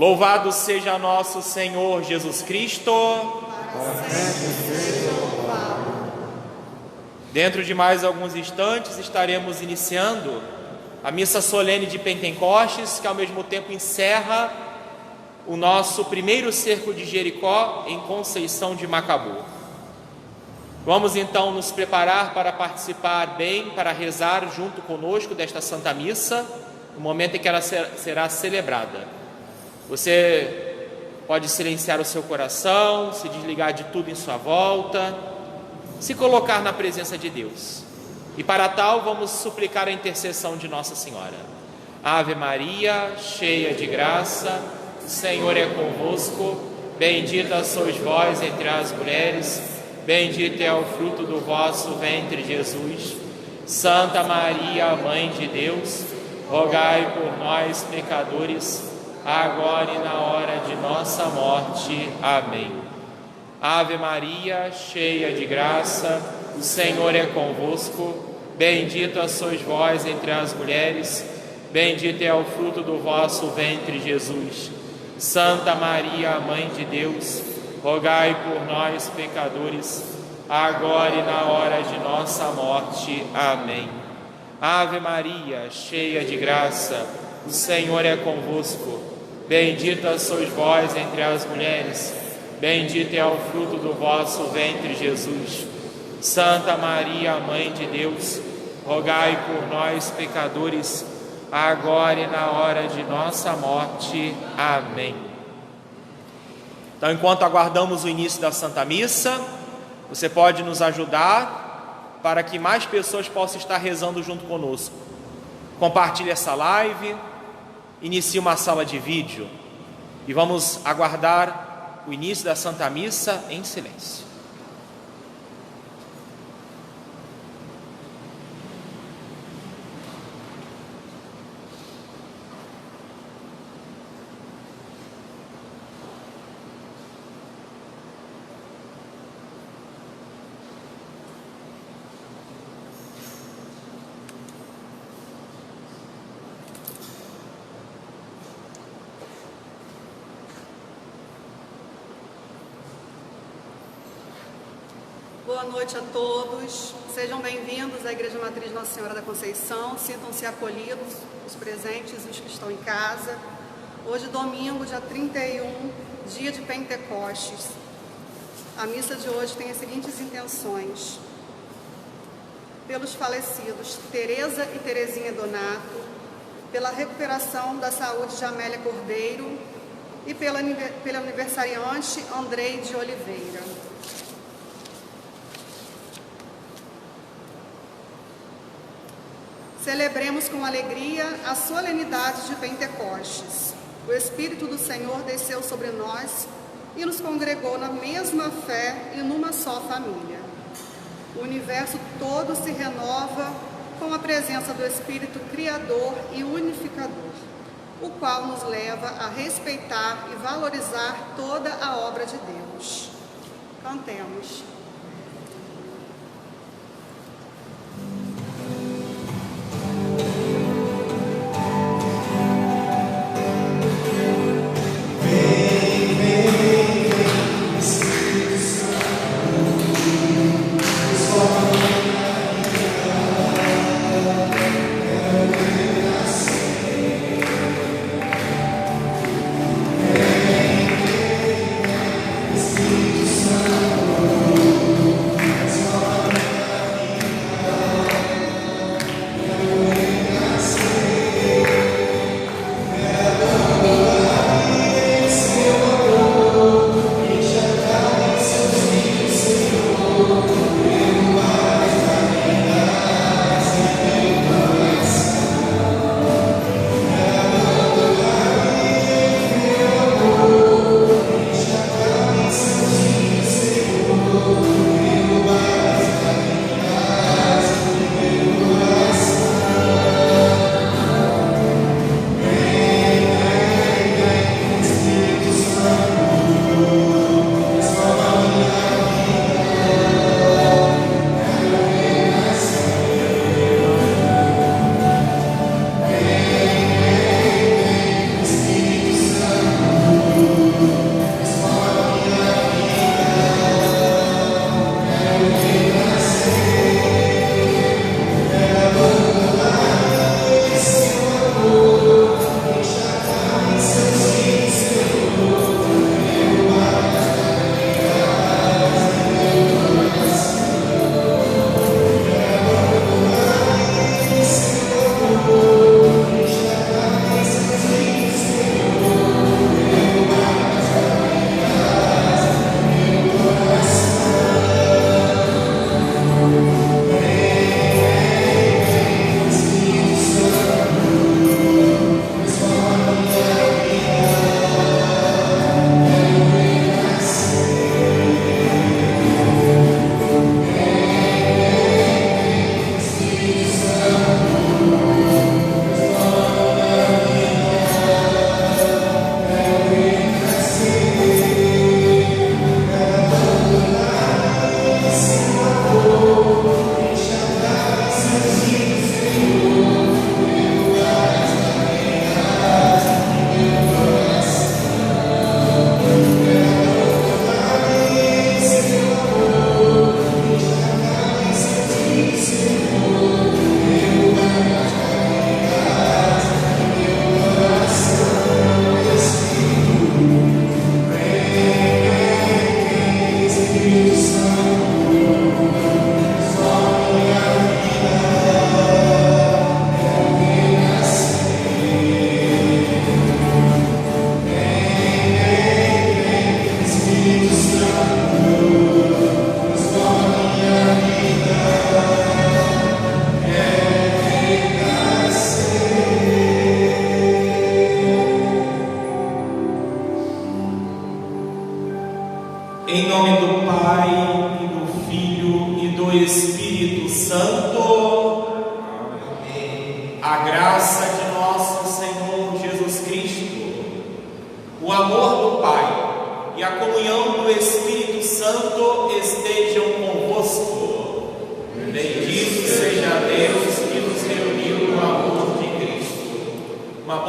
Louvado seja nosso Senhor Jesus Cristo. Dentro de mais alguns instantes estaremos iniciando a missa solene de Pentecostes, que ao mesmo tempo encerra o nosso primeiro cerco de Jericó em Conceição de Macabu. Vamos então nos preparar para participar bem, para rezar junto conosco desta Santa Missa, no momento em que ela será celebrada. Você pode silenciar o seu coração, se desligar de tudo em sua volta, se colocar na presença de Deus. E para tal, vamos suplicar a intercessão de Nossa Senhora. Ave Maria, cheia de graça, o Senhor é convosco. Bendita sois vós entre as mulheres, bendito é o fruto do vosso ventre, Jesus. Santa Maria, Mãe de Deus, rogai por nós, pecadores, agora e na hora de nossa morte. Amém. Ave Maria, cheia de graça, o Senhor é convosco. Bendita sois vós entre as mulheres, bendito é o fruto do vosso ventre, Jesus. Santa Maria, Mãe de Deus, rogai por nós, pecadores, agora e na hora de nossa morte. Amém. Ave Maria, cheia de graça, o Senhor é convosco. Bendita sois vós entre as mulheres, bendito é o fruto do vosso ventre, Jesus. Santa Maria, Mãe de Deus, rogai por nós, pecadores, agora e na hora de nossa morte. Amém. Então, enquanto aguardamos o início da Santa Missa, você pode nos ajudar para que mais pessoas possam estar rezando junto conosco. Compartilhe essa live, inicie uma sala de vídeo e vamos aguardar o início da Santa Missa em silêncio. Boa noite a todos, sejam bem-vindos à Igreja Matriz Nossa Senhora da Conceição, sintam-se acolhidos, os presentes e os que estão em casa. Hoje, domingo, dia 31, dia de Pentecostes. A missa de hoje tem as seguintes intenções: pelos falecidos Tereza e Terezinha Donato, pela recuperação da saúde de Amélia Cordeiro e pela aniversariante Andrei de Oliveira. Celebremos com alegria a solenidade de Pentecostes. O Espírito do Senhor desceu sobre nós e nos congregou na mesma fé e numa só família. O universo todo se renova com a presença do Espírito Criador e Unificador, o qual nos leva a respeitar e valorizar toda a obra de Deus. Cantemos. Santo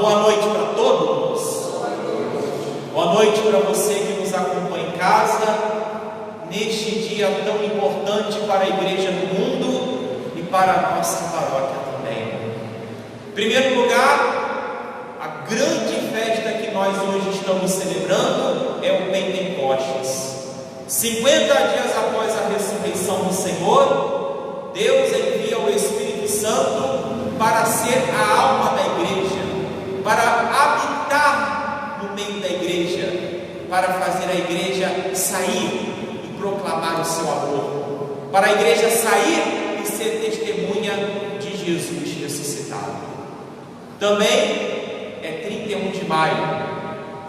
boa noite para todos. Boa noite para você que nos acompanha em casa, neste dia tão importante para a igreja do mundo e para a nossa paróquia também. Em primeiro lugar, a grande festa que nós hoje estamos celebrando é o Pentecostes. 50 dias após a ressurreição do Senhor, Deus envia o Espírito Santo para ser a alma da igreja, para habitar no meio da igreja, para fazer a igreja sair e proclamar o seu amor, para a igreja sair e ser testemunha de Jesus ressuscitado. Também é 31 de maio,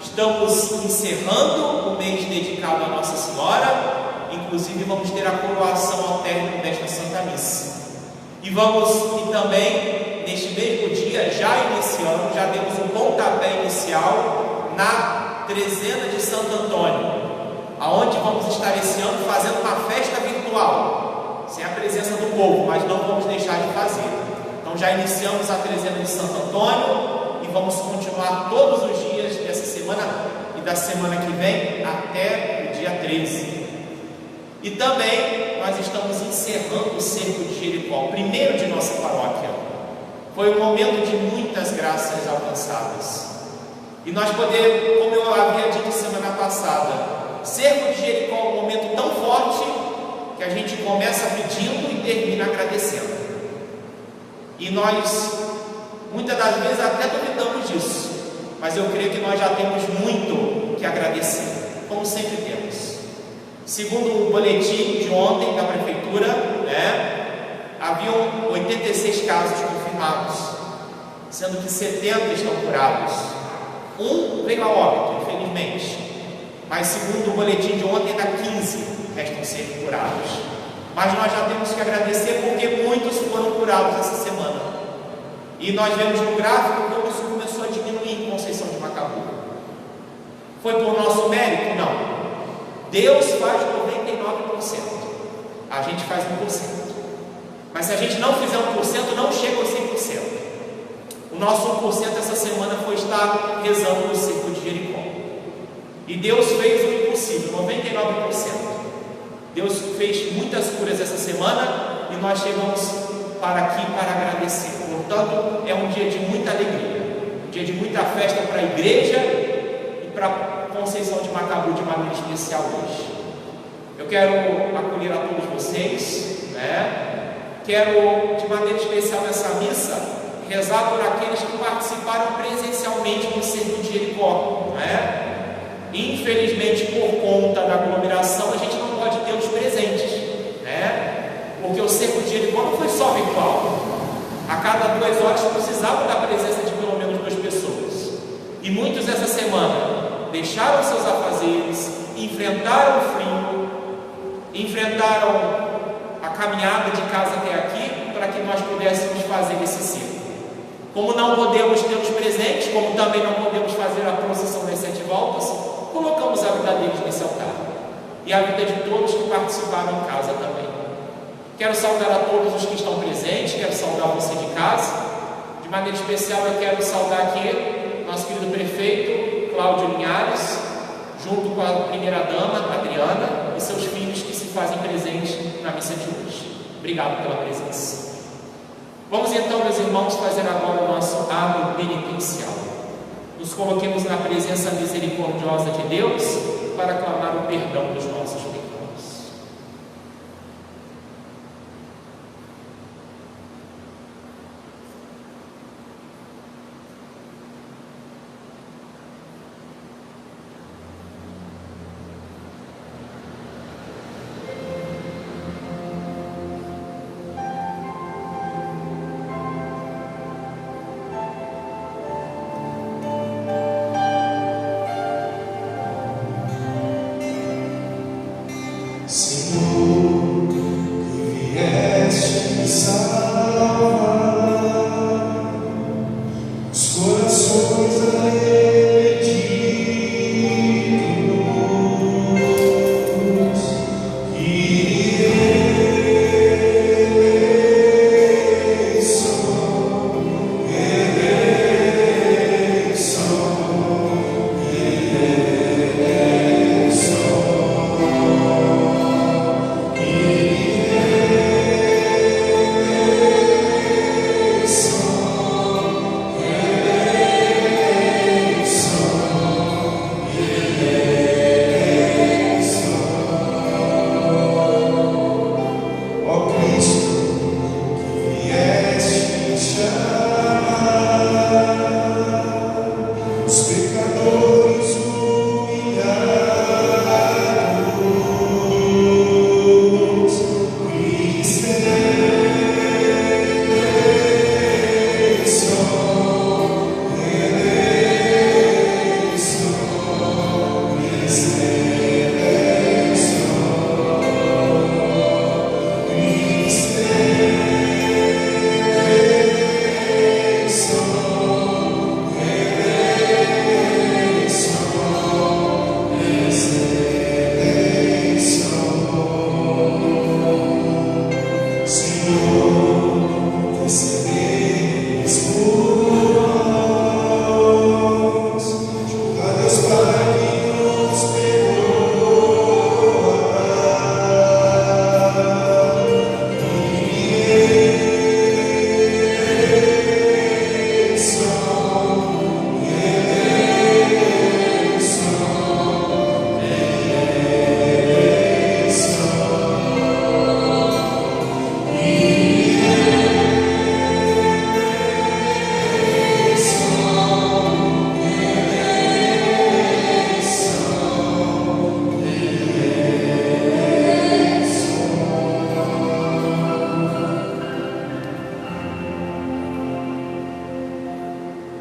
estamos encerrando o mês dedicado a Nossa Senhora, inclusive vamos ter a coroação ao término desta Santa Missa. E também, neste mesmo dia, já iniciamos, já demos um pontapé inicial na trezena de Santo Antônio, aonde vamos estar esse ano fazendo uma festa virtual, sem a presença do povo, mas não vamos deixar de fazer. Então já iniciamos a trezena de Santo Antônio e vamos continuar todos os dias dessa semana e da semana que vem até o dia 13. E também nós estamos encerrando o cerco de Jericó, o primeiro de nossa paróquia. Foi um momento de muitas graças alcançadas. E nós podemos, como eu havia dito semana passada, cerco de Jericó é um momento tão forte que a gente começa pedindo e termina agradecendo. E nós, muitas das vezes, até duvidamos disso, mas eu creio que nós já temos muito que agradecer, como sempre temos. Segundo o boletim de ontem da prefeitura, haviam 86 casos confirmados, sendo que 70 estão curados. Um veio a óbito, infelizmente, mas segundo o boletim de ontem, ainda 15 restam ser curados. Mas nós já temos que agradecer porque muitos foram curados essa semana. E nós vemos no gráfico como isso começou a diminuir em Conceição de Macabu. Foi por nosso mérito? Não. Deus faz 99%, a gente faz 1%. Mas se a gente não fizer 1%, não chega aos 100%. O nosso 1% essa semana foi estar rezando no cerco de Jericó. E Deus fez o impossível, 99%. Deus fez muitas curas essa semana e nós chegamos para aqui para agradecer. Portanto, é um dia de muita alegria, um dia de muita festa para a igreja e para Conceição de Macabu de maneira especial hoje. Eu quero acolher a todos vocês, quero de maneira especial nessa missa rezar por aqueles que participaram presencialmente no cerco de Jericó, Infelizmente, por conta da aglomeração, a gente não pode ter os presentes, porque o cerco de Jericó não foi só virtual. A cada 2 horas precisava da presença de pelo menos 2 pessoas. E muitos essa semana deixaram seus afazeres, enfrentaram o frio, enfrentaram a caminhada de casa até aqui para que nós pudéssemos fazer esse cerco. Como não podemos ter os presentes, como também não podemos fazer a procissão das 7 voltas, colocamos a vida deles nesse altar e a vida de todos que participaram em casa também. Quero saudar a todos os que estão presentes, quero saudar você de casa. De maneira especial eu quero saudar aqui nosso querido prefeito Cláudio Linhares, junto com a primeira-dama Adriana e seus filhos que se fazem presentes na missa de hoje. Obrigado pela presença. Vamos então, meus irmãos, fazer agora o nosso ato penitencial. Nos coloquemos na presença misericordiosa de Deus para clamar o perdão dos nossos pecados.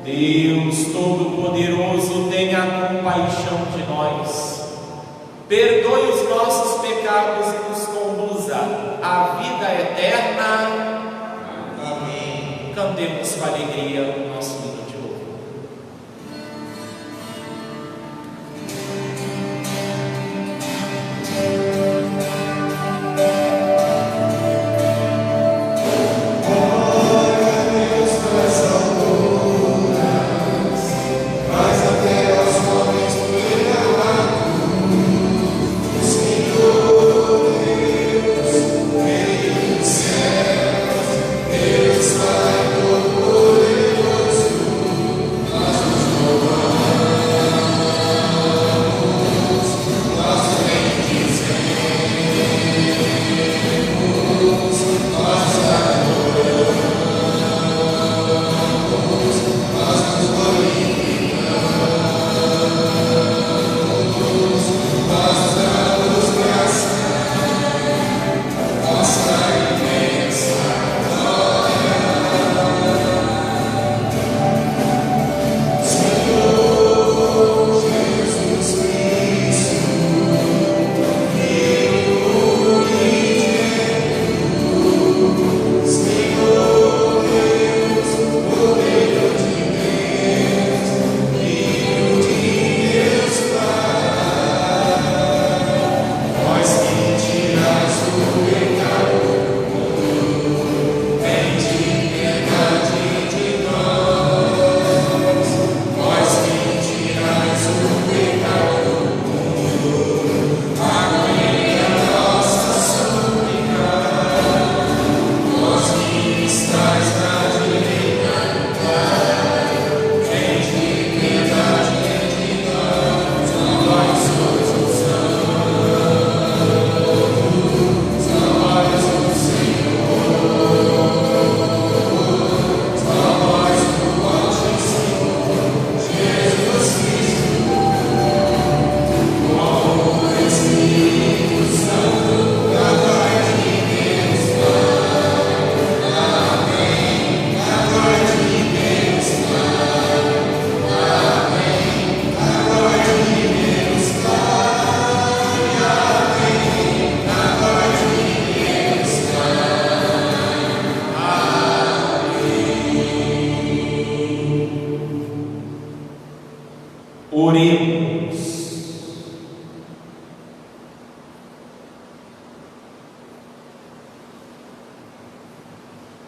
Deus Todo-Poderoso, tenha compaixão de nós, perdoe os nossos pecados e nos conduza à vida eterna. Amém. Cantemos com alegria o nosso hino de louvor.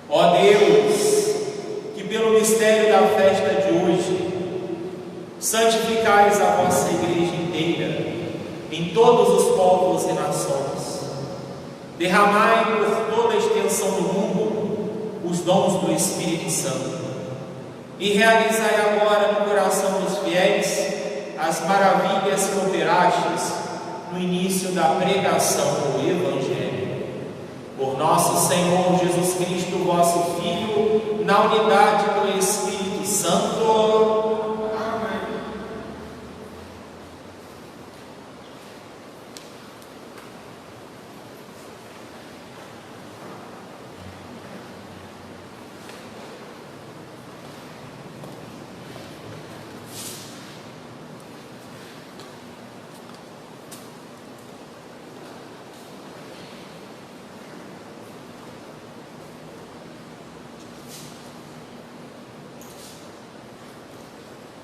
Ó Deus, que pelo mistério da festa de hoje santificais a vossa igreja inteira em todos os povos e nações, derramai por toda a extensão do mundo os dons do Espírito Santo e realizai agora no coração dos fiéis as maravilhas que operastes no início da pregação do Evangelho. Por nosso Senhor Jesus Cristo, vosso Filho, na unidade do Espírito Santo. Amém.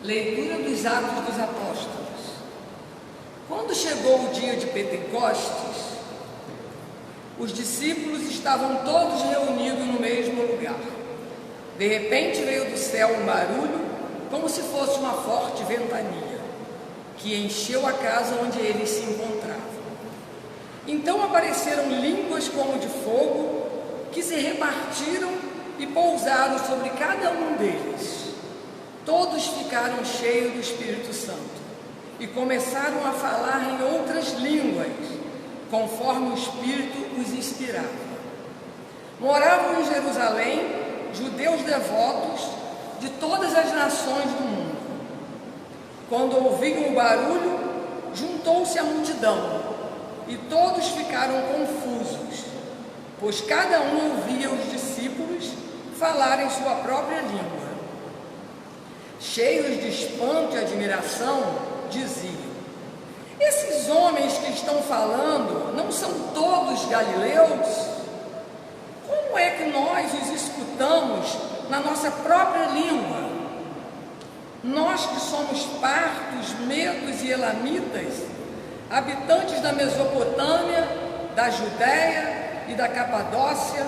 Leitura dos Atos dos Apóstolos. Quando chegou o dia de Pentecostes, os discípulos estavam todos reunidos no mesmo lugar. De repente veio do céu um barulho, como se fosse uma forte ventania, que encheu a casa onde eles se encontravam. Então apareceram línguas como de fogo, que se repartiram e pousaram sobre cada um deles. Todos ficaram cheios do Espírito Santo e começaram a falar em outras línguas, conforme o Espírito os inspirava. Moravam em Jerusalém judeus devotos de todas as nações do mundo. Quando ouviram o barulho, juntou-se a multidão e todos ficaram confusos, pois cada um ouvia os discípulos falarem sua própria língua. cheios de espanto e admiração, diziam: esses homens que estão falando não são todos galileus? Como é que nós os escutamos na nossa própria língua? Nós que somos partos, medos e elamitas, habitantes da Mesopotâmia, da Judéia e da Capadócia,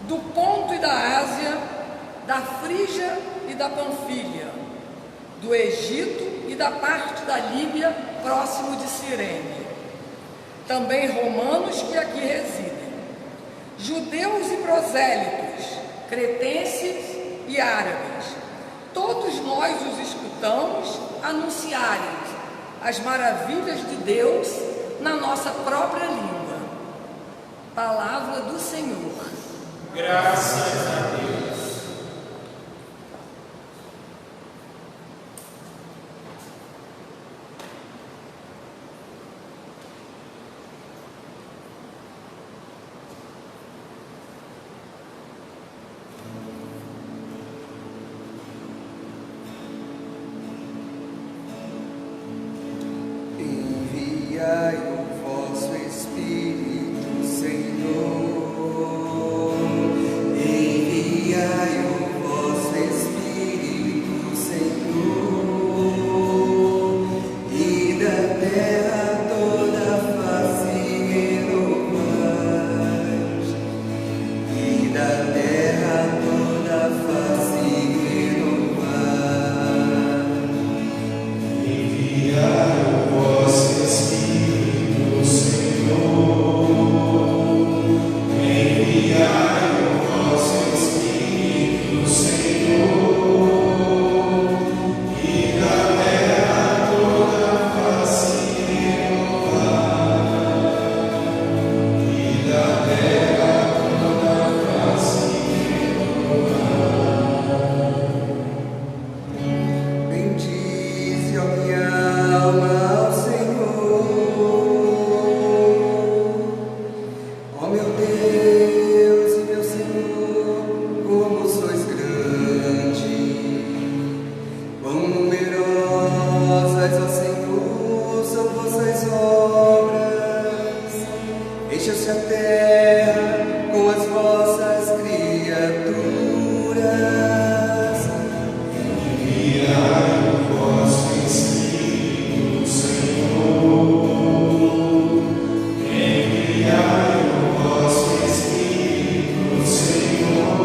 do Ponto e da Ásia, da Frígia e da Panfília, do Egito e da parte da Líbia próximo de Cirene, também romanos que aqui residem, judeus e prosélitos, cretenses e árabes, todos nós os escutamos anunciarem as maravilhas de Deus na nossa própria língua. Palavra do Senhor. Graças a Deus. Enviai o vosso Espírito, Senhor. Enviai o vosso Espírito, Senhor. E da terra toda a face renovai. E da terra toda a face renovai. Enviai o vosso Espírito, Senhor. Enviai o vosso Espírito, Senhor. E da terra toda a face renovai. E da terra toda a face renovai. Bendize, ó minha alma, ao Senhor. Ó meu Deus e meu Senhor, como sois grande, quão numerosas, ó Senhor, são vossas obras. Encha-se a terra com as vossas criaturas. Enviai o vosso Espírito, Senhor. Enviai o vosso Espírito, Senhor.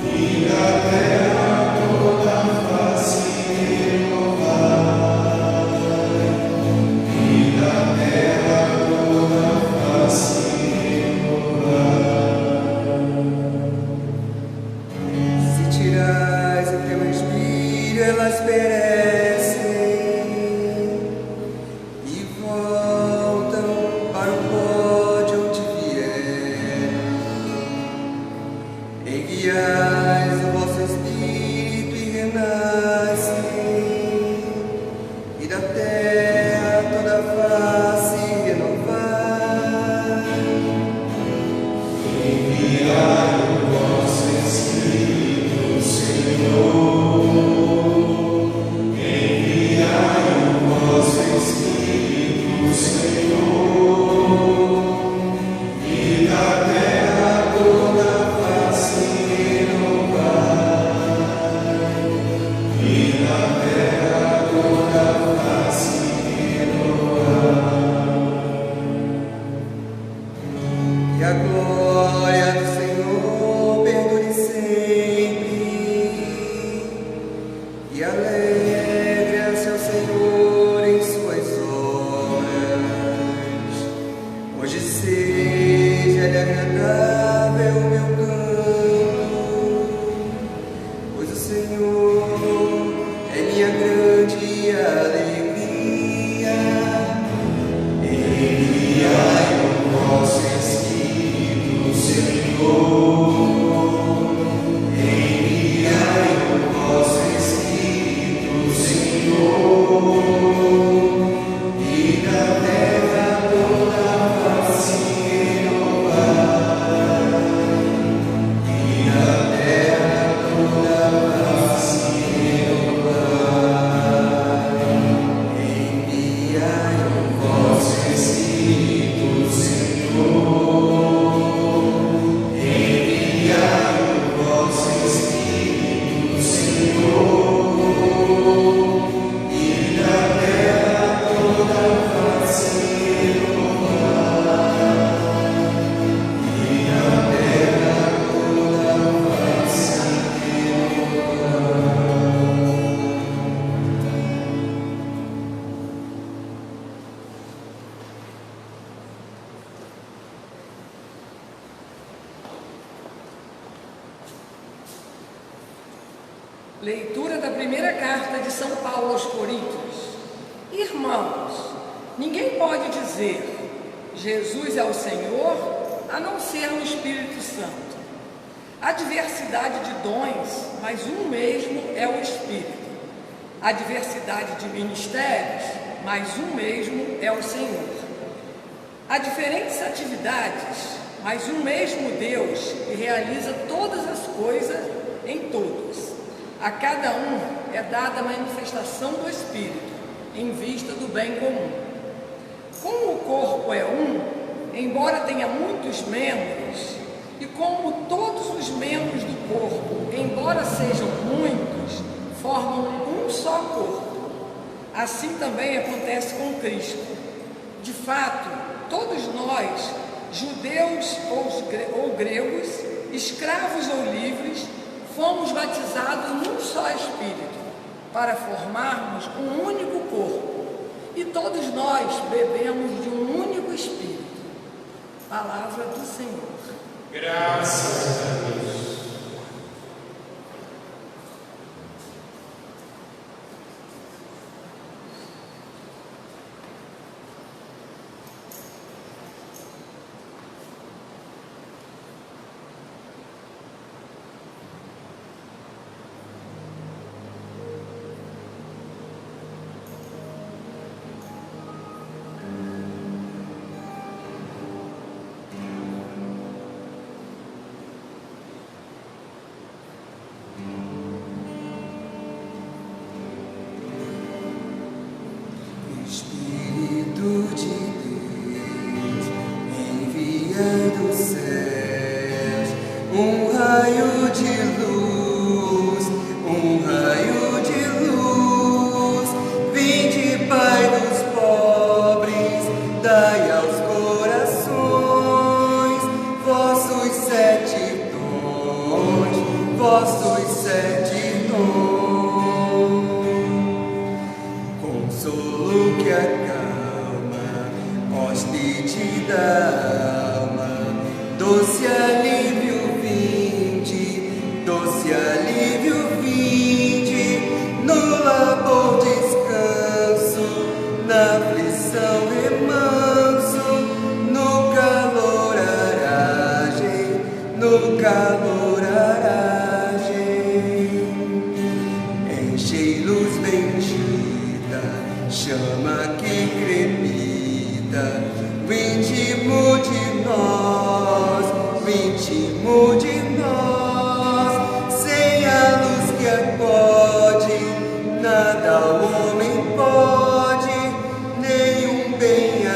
E da terra toda a face renovai. E da terra toda a face renovai. Se tirais o teu espírito, elas perecem e voltam para o pó de onde vieram. Enviais o vosso Espírito e renascem, e da terra toda a face renovai. Enviai o vosso Espírito, Senhor. Enviai o vosso Espírito, Senhor. E da terra toda a face renovai. E da terra toda a face renovai. Leitura da primeira carta de São Paulo aos Coríntios. Irmãos, ninguém pode dizer Jesus é o Senhor, a não ser no Espírito Santo. Há diversidade de dons, mas um mesmo é o Espírito. Há diversidade de ministérios, mas um mesmo é o Senhor. Há diferentes atividades, mas um mesmo Deus que realiza todas as coisas em todos. A cada um é dada a manifestação do Espírito, em vista do bem comum. Como o corpo é um, embora tenha muitos membros, e como todos os membros do corpo, embora sejam muitos, formam um só corpo. Assim também acontece com Cristo. De fato, todos nós, judeus ou gregos, escravos ou livres, fomos batizados num só Espírito, para formarmos um único corpo. E todos nós bebemos de um único Espírito. Palavra do Senhor. Graças a Deus. Espírito de Deus, envia dos céus um raio de luz, vinde, Pai dos pobres, dai aos corações vossos 7 dons, vossos 7 dons. Consolo que acalma, hóspede da alma, doce alívio vinde, no labor descanso, na aflição remanso, no calor aragem, enchei luz bendita, chama que crepita, o íntimo de nós, sem a luz que acode, nada ao homem pode, nenhum bem há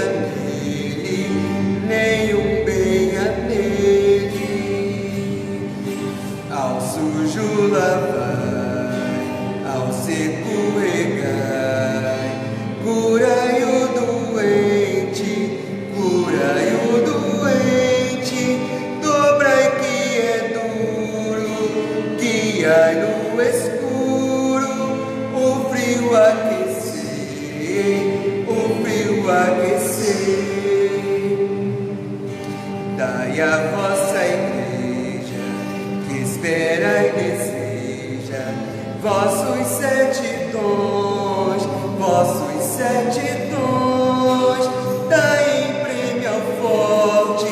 nele, ao sujo lavai, ao seco regai, curai o doente, dobrai que é duro, guiai no escuro, o frio aquecer, dai a vossa igreja, que espera e deseja, vossos 7 dons, dai em prêmio ao forte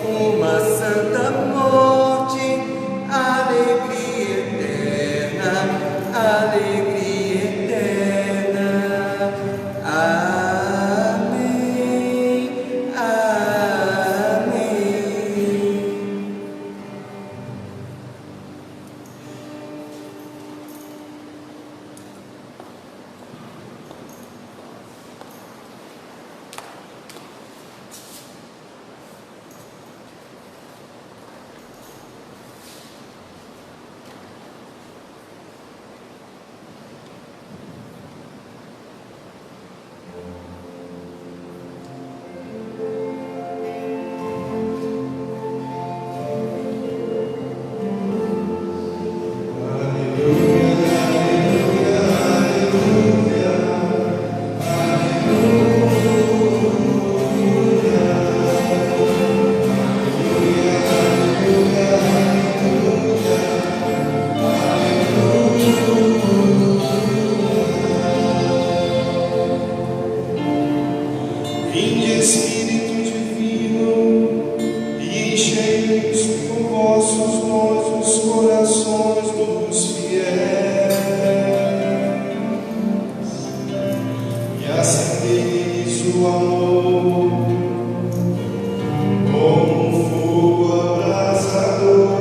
uma santa morte, alegria eterna. Amém, amém. os corações dos fiéis e acendeis o amor como um fogo abrasador.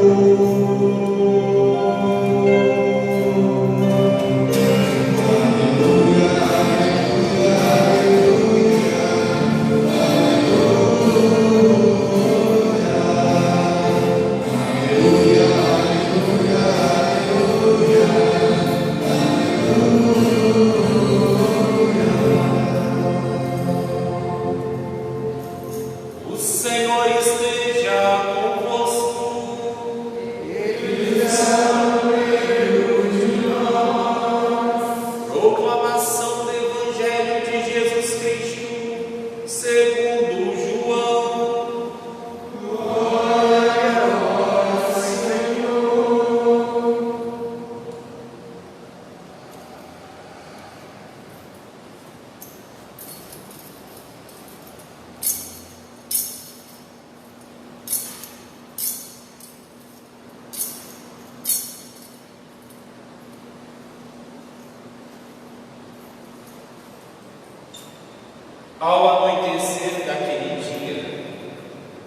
Ao anoitecer daquele dia,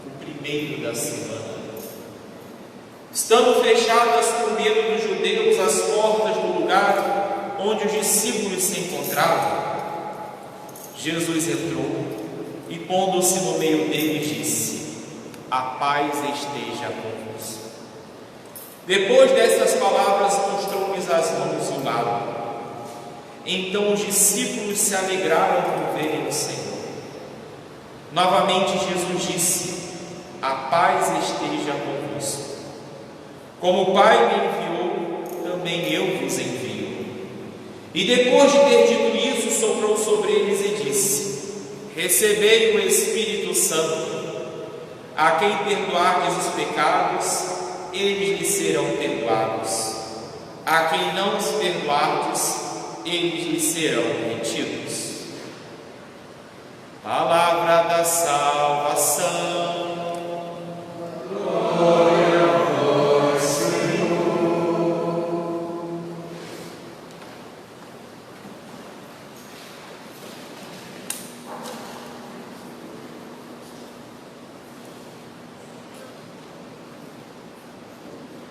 o primeiro da semana, estando fechadas por medo dos judeus as portas do lugar onde os discípulos se encontravam, Jesus entrou e, pondo-se no meio deles, disse: a paz esteja convosco. Depois dessas palavras, mostrou-lhes as mãos e o lado. Então os discípulos se alegraram por verem o Senhor. Novamente Jesus disse: a paz esteja convosco. Como o Pai me enviou, também eu vos envio. E depois de ter dito isso, soprou sobre eles e disse: recebei o Espírito Santo. A quem perdoardes os pecados, eles lhes serão perdoados. A quem não os perdoardes, eles lhes serão retidos. Palavra da salvação. Glória a vós, Senhor.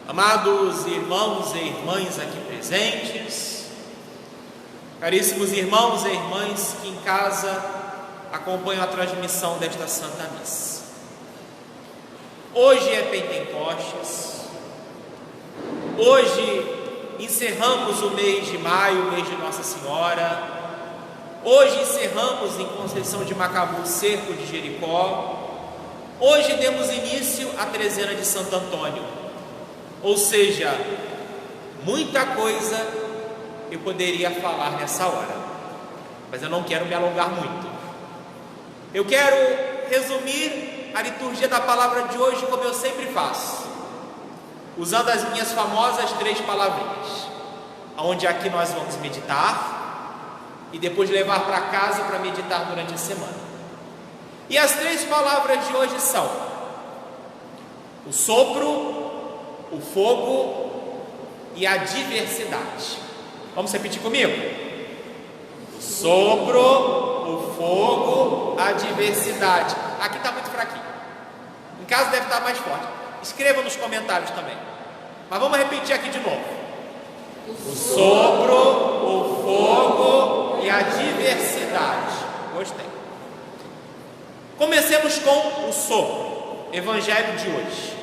Amados irmãos e irmãs aqui presentes, caríssimos irmãos e irmãs que em casa acompanham a transmissão desta Santa Missa. Hoje é Pentecostes, hoje encerramos o mês de maio, o mês de Nossa Senhora, hoje encerramos em Conceição de Macabu o cerco de Jericó, hoje demos início à trezena de Santo Antônio, ou seja, muita coisa eu poderia falar nessa hora, mas eu não quero me alongar muito. Eu quero resumir a liturgia da palavra de hoje como eu sempre faço, usando as minhas famosas 3 palavrinhas, onde aqui nós vamos meditar e depois levar para casa para meditar durante a semana. E as 3 palavras de hoje são o sopro, o fogo e a diversidade. Vamos repetir comigo? O sopro, o fogo, a diversidade. Aqui está muito fraquinho. Em casa deve estar mais forte. Escreva nos comentários também. Mas vamos repetir aqui de novo. O sopro, o fogo e a diversidade. Gostei. Comecemos com o sopro. Evangelho de hoje.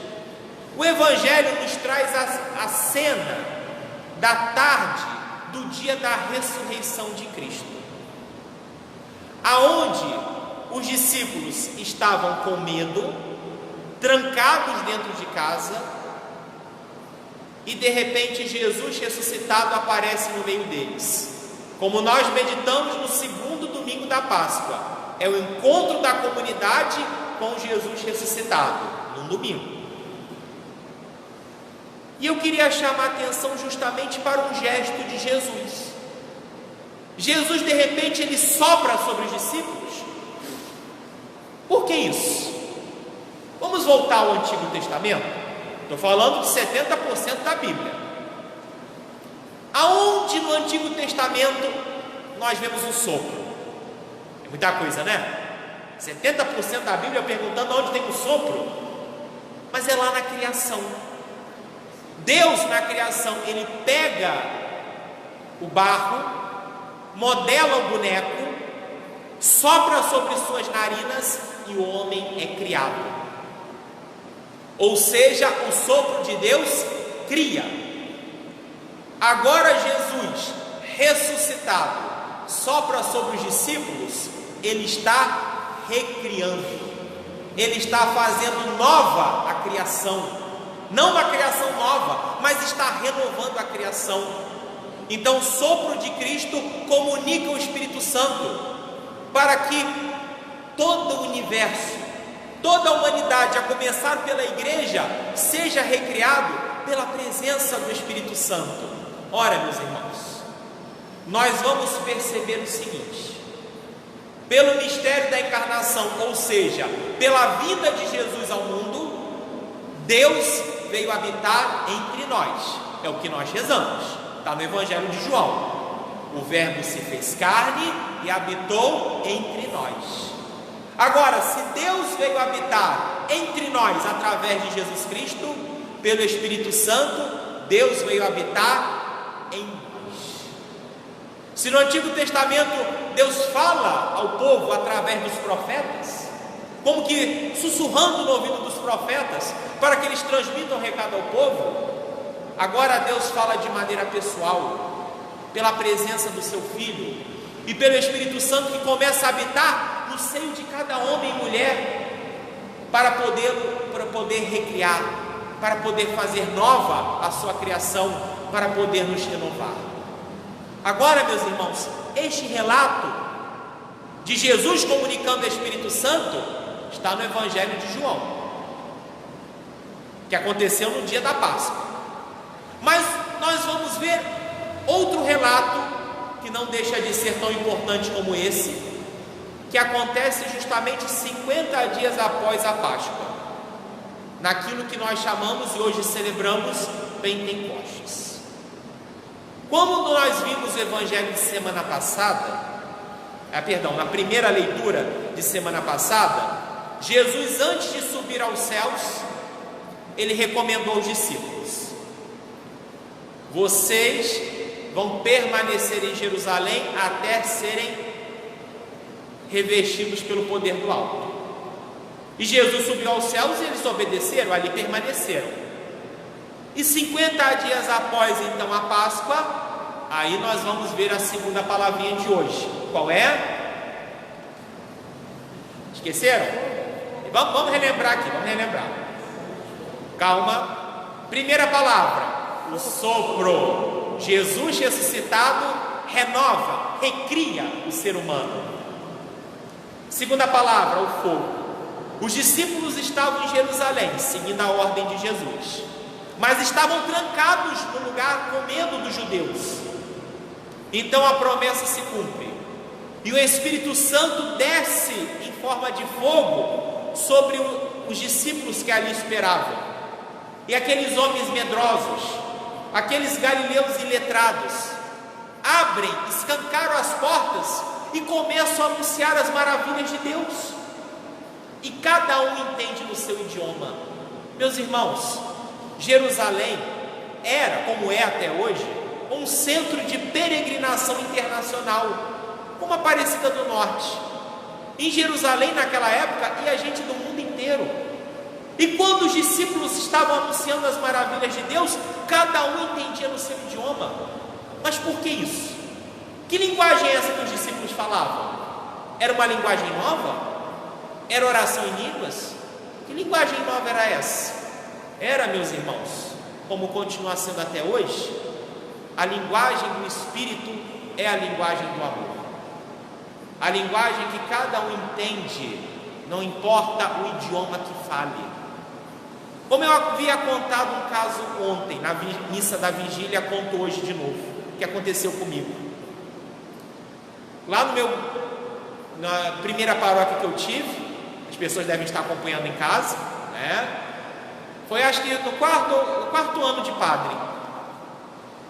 O Evangelho nos traz a cena da tarde do dia da ressurreição de Cristo, aonde os discípulos estavam com medo, trancados dentro de casa, e de repente Jesus ressuscitado aparece no meio deles. Como nós meditamos no segundo domingo da Páscoa, é o encontro da comunidade com Jesus ressuscitado, num domingo. E eu queria chamar a atenção justamente para um gesto de Jesus. Jesus, de repente, ele sopra sobre os discípulos. Por que isso? Vamos voltar ao Antigo Testamento. Estou falando de 70% da Bíblia. Aonde no Antigo Testamento nós vemos um sopro? É muita coisa, né? 70% da Bíblia perguntando onde tem um sopro. Mas é lá na criação. Deus na criação, Ele pega o barro, modela o boneco, sopra sobre suas narinas e o homem é criado. Ou seja, o sopro de Deus cria. Agora Jesus, ressuscitado, sopra sobre os discípulos, Ele está recriando, Ele está fazendo nova a criação. Não uma criação nova, mas está renovando a criação. Então o sopro de Cristo comunica o Espírito Santo para que todo o universo, toda a humanidade, a começar pela igreja, seja recriado pela presença do Espírito Santo. Ora, meus irmãos, nós vamos perceber o seguinte: pelo mistério da encarnação, ou seja, pela vinda de Jesus ao mundo, Deus veio habitar entre nós. É o que nós rezamos, está no Evangelho de João. O Verbo se fez carne e habitou entre nós. Agora, se Deus veio habitar entre nós através de Jesus Cristo, pelo Espírito Santo, Deus veio habitar em nós. Se no Antigo Testamento Deus fala ao povo através dos profetas, como que sussurrando no ouvido dos profetas, para que eles transmitam o recado ao povo, agora Deus fala de maneira pessoal, pela presença do seu Filho e pelo Espírito Santo, que começa a habitar no seio de cada homem e mulher, para poder recriar, para poder fazer nova a sua criação, para poder nos renovar. Agora, meus irmãos, este relato de Jesus comunicando o Espírito Santo está no Evangelho de João, que aconteceu no dia da Páscoa. Mas nós vamos ver outro relato que não deixa de ser tão importante como esse, que acontece justamente 50 dias após a Páscoa, naquilo que nós chamamos e hoje celebramos Pentecostes. Como nós vimos o Evangelho de semana passada, na primeira leitura de semana passada, Jesus, antes de subir aos céus, Ele recomendou aos discípulos: vocês vão permanecer em Jerusalém até serem revestidos pelo poder do alto. E Jesus subiu aos céus e eles obedeceram, ali permaneceram. E 50 dias após então a Páscoa, aí nós vamos ver a segunda palavrinha de hoje. Qual é? Esqueceram? Vamos relembrar aqui, vamos relembrar. Calma. Primeira palavra, o sopro. Jesus ressuscitado renova, recria o ser humano. Segunda palavra, o fogo. Os discípulos estavam em Jerusalém, seguindo a ordem de Jesus, mas estavam trancados no lugar com medo dos judeus. Então a promessa se cumpre, e o Espírito Santo desce em forma de fogo sobre os discípulos que ali esperavam. E aqueles homens medrosos, aqueles galileus iletrados, abrem, escancaram as portas e começam a anunciar as maravilhas de Deus. E cada um entende no seu idioma. Meus irmãos, Jerusalém era, como é até hoje, um centro de peregrinação internacional, como a Aparecida do Norte. Em Jerusalém, naquela época, ia gente do mundo inteiro. E quando os discípulos estavam anunciando as maravilhas de Deus, cada um entendia no seu idioma. Mas por que isso? Que linguagem é essa que os discípulos falavam? Era uma linguagem nova? Era oração em línguas? Que linguagem nova era essa? Era, meus irmãos, como continua sendo até hoje, a linguagem do Espírito é a linguagem do amor. A linguagem que cada um entende, não importa o idioma que fale. Como eu havia contado um caso ontem, na missa da vigília, conto hoje de novo, que aconteceu comigo. Lá na primeira paróquia que eu tive, as pessoas devem estar acompanhando em casa, né? Foi acho que no quarto ano de padre.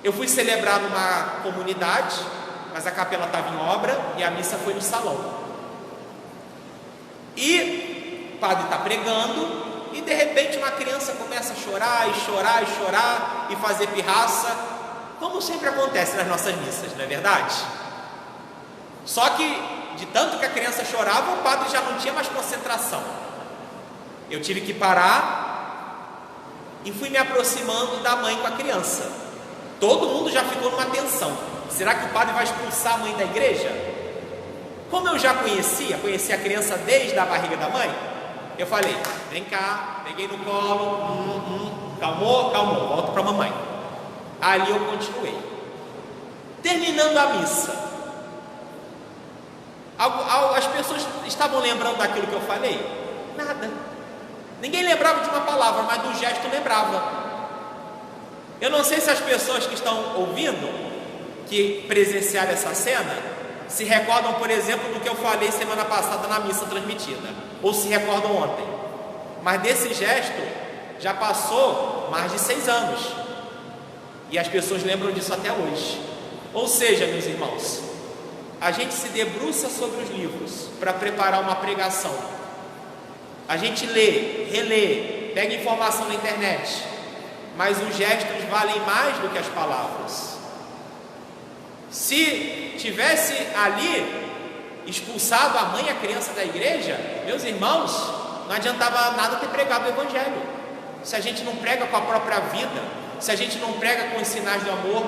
Eu fui celebrar numa comunidade, mas a capela estava em obra e a missa foi no salão. E o padre está pregando e de repente uma criança começa a chorar e chorar e chorar e fazer pirraça, como sempre acontece nas nossas missas, não é verdade? Só que de tanto que a criança chorava, o padre já não tinha mais concentração. Eu tive que parar e fui me aproximando da mãe com a criança. Todo mundo já ficou numa tensão. Será que o padre vai expulsar a mãe da igreja? Como eu já conhecia a criança desde a barriga da mãe, eu falei, vem cá, peguei no colo, calmou, volta para a mamãe. Ali eu continuei. Terminando a missa, as pessoas estavam lembrando daquilo que eu falei? Nada. Ninguém lembrava de uma palavra, mas do gesto lembrava. Eu não sei se as pessoas que estão ouvindo, que presenciaram essa cena, se recordam, por exemplo, do que eu falei semana passada na missa transmitida, ou se recordam ontem. Mas desse gesto já passou mais de 6 anos e as pessoas lembram disso até hoje. Ou seja, meus irmãos, a gente se debruça sobre os livros para preparar uma pregação. A gente lê, relê, pega informação na internet, mas os gestos valem mais do que as palavras. Se tivesse ali expulsado a mãe e a criança da igreja, meus irmãos, não adiantava nada ter pregado o evangelho. Se a gente não prega com a própria vida, se a gente não prega com os sinais do amor.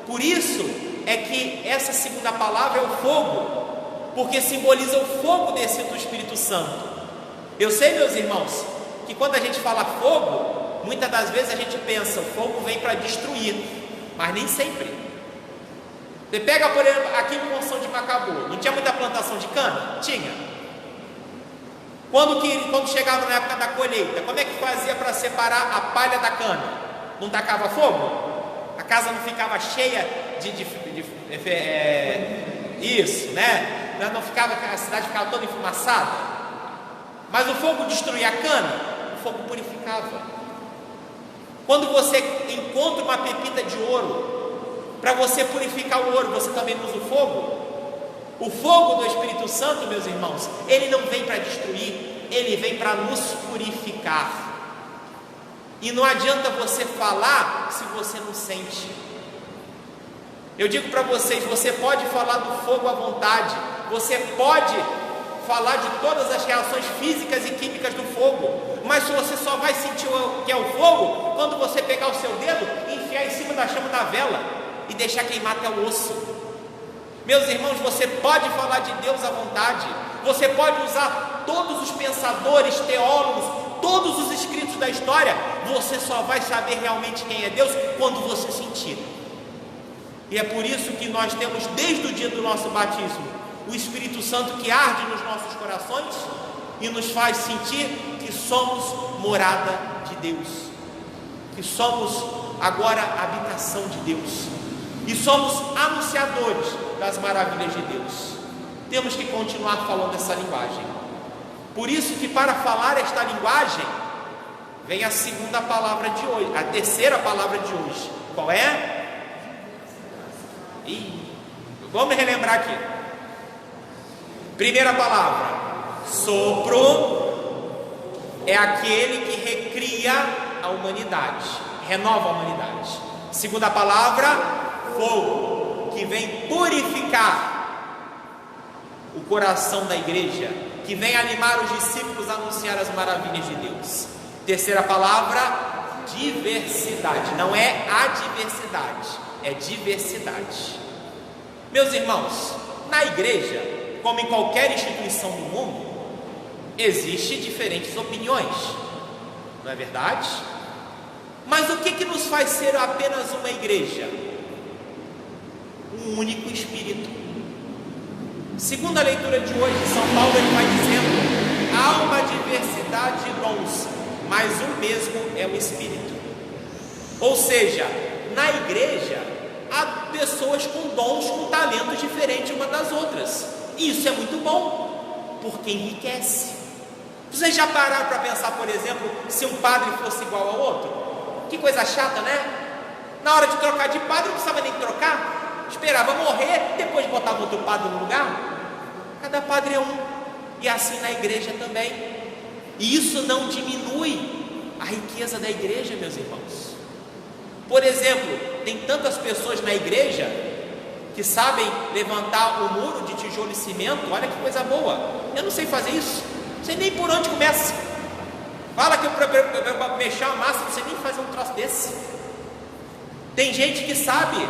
Por isso é que essa segunda palavra é o fogo, porque simboliza o fogo descido do Espírito Santo. Eu sei, meus irmãos, que quando a gente fala fogo, muitas das vezes a gente pensa, o fogo vem para destruir, mas nem sempre. Você pega, por exemplo, aqui em Monção de Macabu, não tinha muita plantação de cana? Tinha. Quando chegava na época da colheita, como é que fazia para separar a palha da cana? Não tacava fogo? A casa não ficava cheia isso, né? Não ficava, a cidade ficava toda enfumaçada. Mas o fogo destruía a cana, o fogo purificava. Quando você encontra uma pepita de ouro, para você purificar o ouro, você também usa o fogo? O fogo do Espírito Santo, meus irmãos, ele não vem para destruir, ele vem para nos purificar. E não adianta você falar se você não sente. Eu digo para vocês, você pode falar do fogo à vontade, você pode falar de todas as reações físicas e químicas do fogo, mas você só vai sentir o que é o fogo quando você pegar o seu dedo e enfiar em cima da chama da vela e deixar queimar até o osso. Meus irmãos, você pode falar de Deus à vontade, você pode usar todos os pensadores, teólogos, todos os escritos da história, você só vai saber realmente quem é Deus quando você sentir. E é por isso que nós temos desde o dia do nosso batismo o Espírito Santo que arde nos nossos corações e nos faz sentir que somos morada de Deus, que somos agora habitação de Deus e somos anunciadores das maravilhas de Deus. Temos que continuar falando essa linguagem. Por isso que para falar esta linguagem vem a segunda palavra de hoje, a terceira palavra de hoje. Qual é? Vamos relembrar aqui. Primeira palavra, sopro, é aquele que recria a humanidade, renova a humanidade. Segunda palavra, fogo, que vem purificar o coração da igreja, que vem animar os discípulos a anunciar as maravilhas de Deus. Terceira palavra, diversidade, não é adversidade, é diversidade. Meus irmãos, na igreja, como em qualquer instituição do mundo, existem diferentes opiniões, não é verdade? Mas o que nos faz ser apenas uma igreja? Um único Espírito. Segundo a leitura de hoje, São Paulo ele vai dizendo: há uma diversidade de dons, mas o mesmo é o Espírito. Ou seja, na igreja há pessoas com dons, com talentos diferentes umas das outras. E isso é muito bom, porque enriquece. Vocês já pararam para pensar, por exemplo, se um padre fosse igual ao outro? Que coisa chata, né? Na hora de trocar de padre, não precisava nem trocar, esperava morrer, depois botava outro padre no lugar. Cada padre é um, e assim na igreja também. E isso não diminui a riqueza da igreja, meus irmãos. Por exemplo, tem tantas pessoas na igreja que sabem levantar um muro de tijolo e cimento. Olha que coisa boa. Eu não sei fazer isso, não sei nem por onde começa. Fala que eu para mexer a massa, não sei nem fazer um troço desse. Tem gente que sabe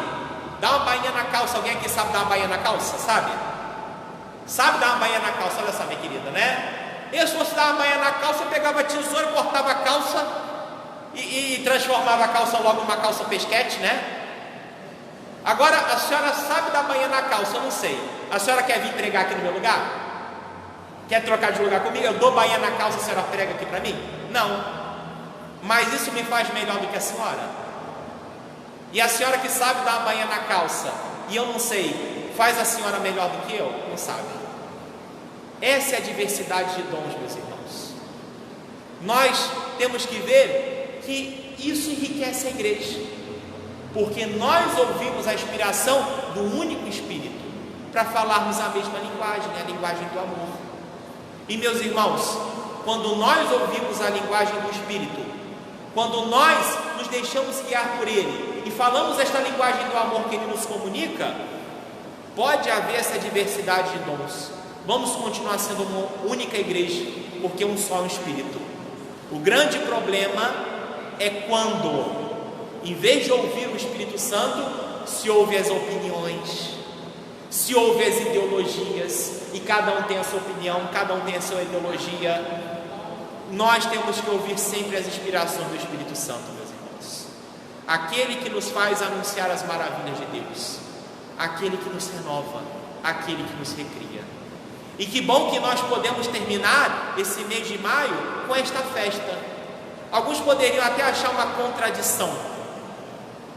dar uma bainha na calça. Alguém aqui sabe dar uma bainha na calça? Sabe? Sabe dar uma bainha na calça? Olha só, minha querida, né? Eu, se fosse dar uma bainha na calça, eu pegava a tesoura, cortava a calça e transformava a calça logo numa calça pesquete, né? Agora, a senhora sabe dar bainha na calça? Eu não sei. A senhora quer vir pregar aqui no meu lugar? Quer trocar de lugar comigo? Eu dou bainha na calça, a senhora prega aqui para mim? Não. Mas isso me faz melhor do que a senhora? E a senhora que sabe dar uma bainha na calça e eu não sei, faz a senhora melhor do que eu? Não sabe. Essa é a diversidade de dons, meus irmãos. Nós temos que ver que isso enriquece a igreja, porque nós ouvimos a inspiração do único Espírito para falarmos a mesma linguagem, a linguagem do amor. E meus irmãos, quando nós ouvimos a linguagem do Espírito, quando nós nos deixamos guiar por Ele e falamos esta linguagem do amor que Ele nos comunica, pode haver essa diversidade de dons. Vamos continuar sendo uma única igreja, porque um só Espírito. O grande problema é quando, em vez de ouvir o Espírito Santo, se ouve as opiniões, se ouve as ideologias, e cada um tem a sua opinião, cada um tem a sua ideologia. Nós temos que ouvir sempre as inspirações do Espírito Santo, meus irmãos. Aquele que nos faz anunciar as maravilhas de Deus, aquele que nos renova, aquele que nos recria. E que bom que nós podemos terminar esse mês de maio com esta festa. Alguns poderiam até achar uma contradição.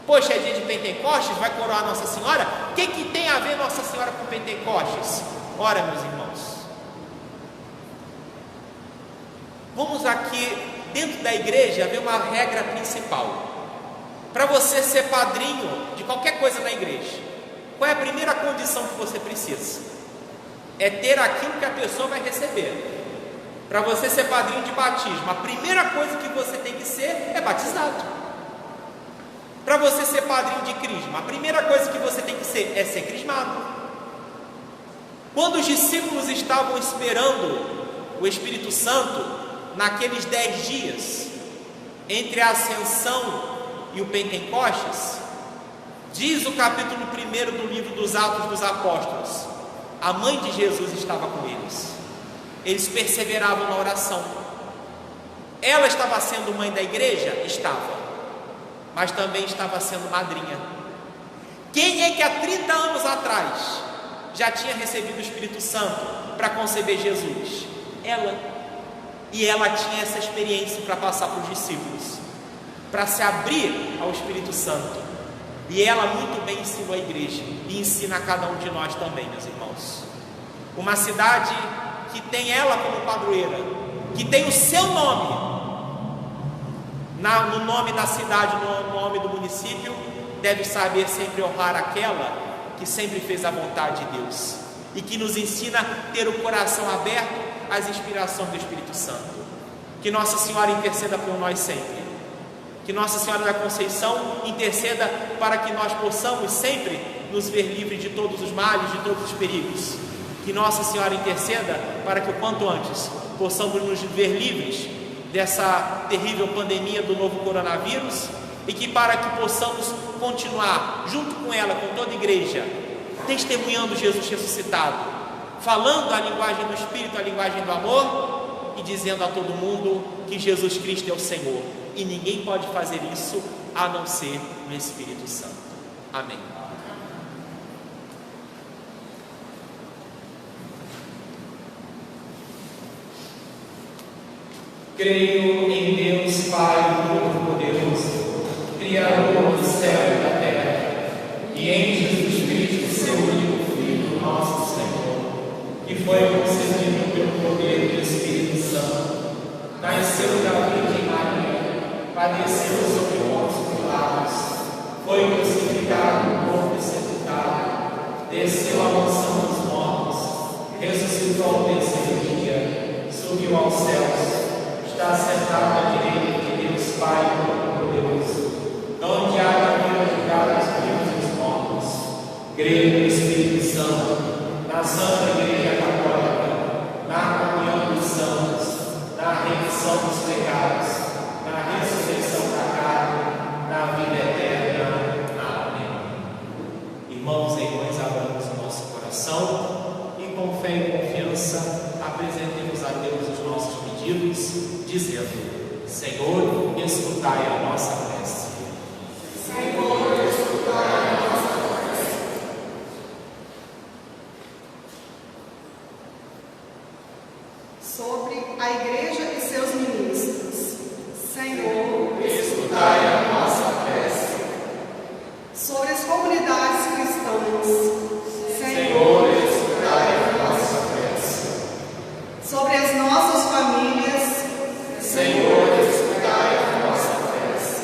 Poxa, é dia de Pentecostes, vai coroar Nossa Senhora? O que tem a ver Nossa Senhora com Pentecostes? Ora, meus irmãos, vamos aqui dentro da igreja ver uma regra principal. Para você ser padrinho de qualquer coisa na igreja, qual é a primeira condição que você precisa? É ter aquilo que a pessoa vai receber. Para você ser padrinho de batismo, a primeira coisa que você tem que ser é batizado. Para você ser padrinho de crisma, a primeira coisa que você tem que ser é ser crismado. Quando os discípulos estavam esperando o Espírito Santo, naqueles 10 dias, entre a ascensão e o Pentecostes, diz o capítulo 1 do livro dos Atos dos Apóstolos, a mãe de Jesus estava com eles. Eles perseveravam na oração. Ela estava sendo mãe da igreja? Estava. Mas também estava sendo madrinha. Quem é que há 30 anos atrás já tinha recebido o Espírito Santo para conceber Jesus? Ela. E ela tinha essa experiência para passar para os discípulos, para se abrir ao Espírito Santo. E ela muito bem ensinou a igreja, e ensina a cada um de nós também, meus irmãos. Uma cidade que tem ela como padroeira, que tem o seu nome, no nome da cidade, no nome do município, deve saber sempre honrar aquela que sempre fez a vontade de Deus, e que nos ensina a ter o coração aberto às inspirações do Espírito Santo. Que Nossa Senhora interceda por nós sempre. Que Nossa Senhora da Conceição interceda para que nós possamos sempre nos ver livres de todos os males, de todos os perigos. Que Nossa Senhora interceda para que o quanto antes possamos nos ver livres dessa terrível pandemia do novo coronavírus, e que para que possamos continuar junto com ela, com toda a igreja, testemunhando Jesus ressuscitado, falando a linguagem do Espírito, a linguagem do amor, e dizendo a todo mundo que Jesus Cristo é o Senhor, e ninguém pode fazer isso a não ser no Espírito Santo. Amém. Creio em Deus Pai Todo-Poderoso, Criador do céu e da terra, e em Jesus Cristo, seu único Filho, nosso Senhor, que foi concedido pelo poder do Espírito Santo. Nasceu da Virgem Maria, padeceu sob Pôncio Pilatos, foi crucificado, morto e sepultado, desceu à mansão dos mortos, ressuscitou ao terceiro dia, subiu aos céus, está sentado à direita de Deus Pai Todo-Poderoso, onde há de vir julgar os vivos e os mortos. Creio no Espírito Santo, na Santa Igreja Católica, na comunhão dos santos, na remissão dos pecados, na ressurreição da carne, na vida eterna. Amém. Irmãos e irmãs, abramos o nosso coração e com fé e confiança apresentemos a Deus os nossos pedidos, dizendo: Senhor, escutai a nossa prece. Senhor, escutai a nossa prece. Sobre a Igreja e seus ministros. Senhor, Escutai a nossa prece. sobre as comunidades cristãs. Senhor, escutai a nossa prece. Sobre as nossas famílias. Senhor, escutai a nossa prece.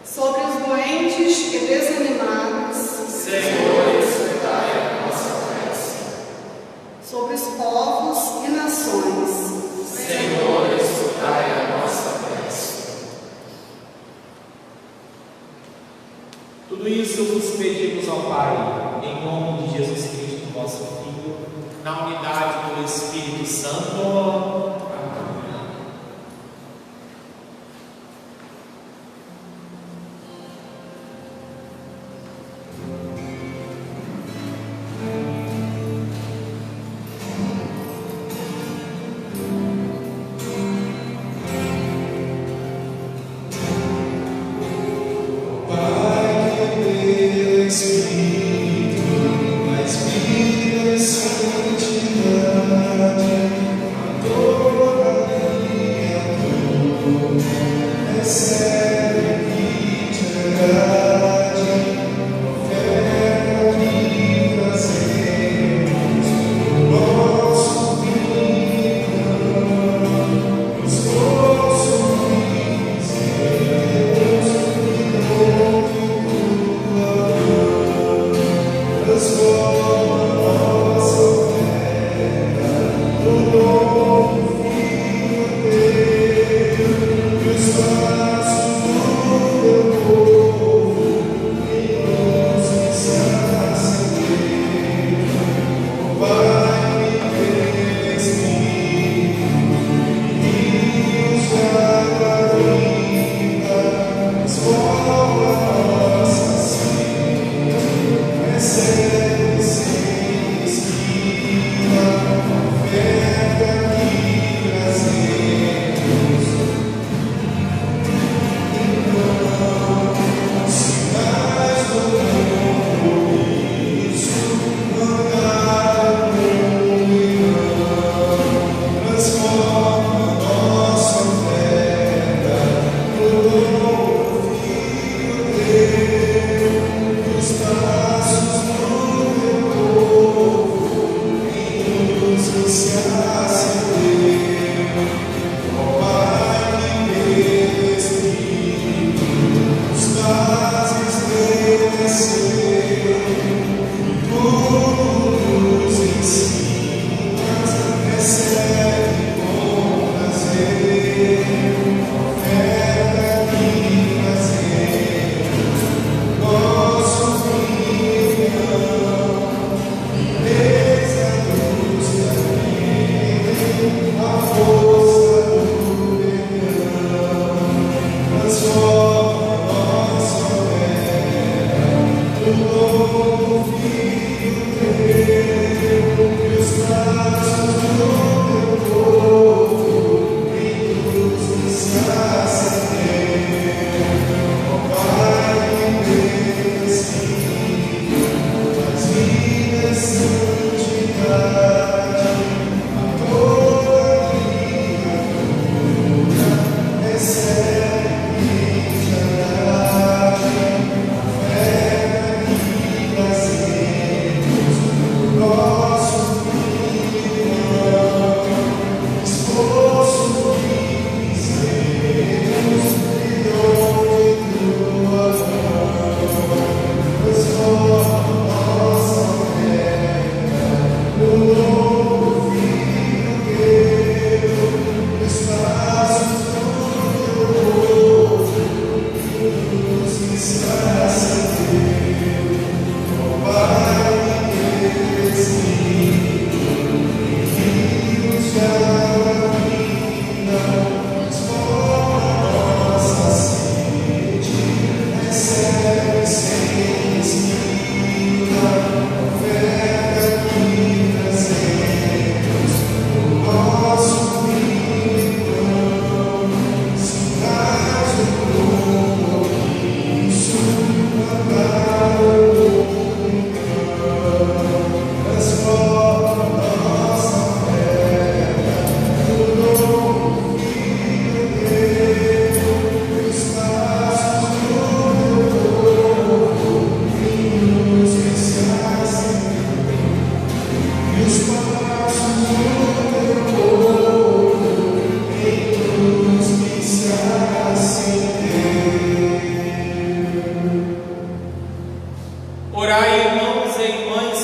Sobre os doentes e desanimados. Senhor, escutai a nossa prece. Sobre os povos e nações. Senhor, escutai a nossa prece. Tudo isso vos pedimos ao Pai, em nome de Jesus Cristo, vosso Filho, na unidade do Espírito Santo. Amém. Pai, Espírito, mais vida e santidade, a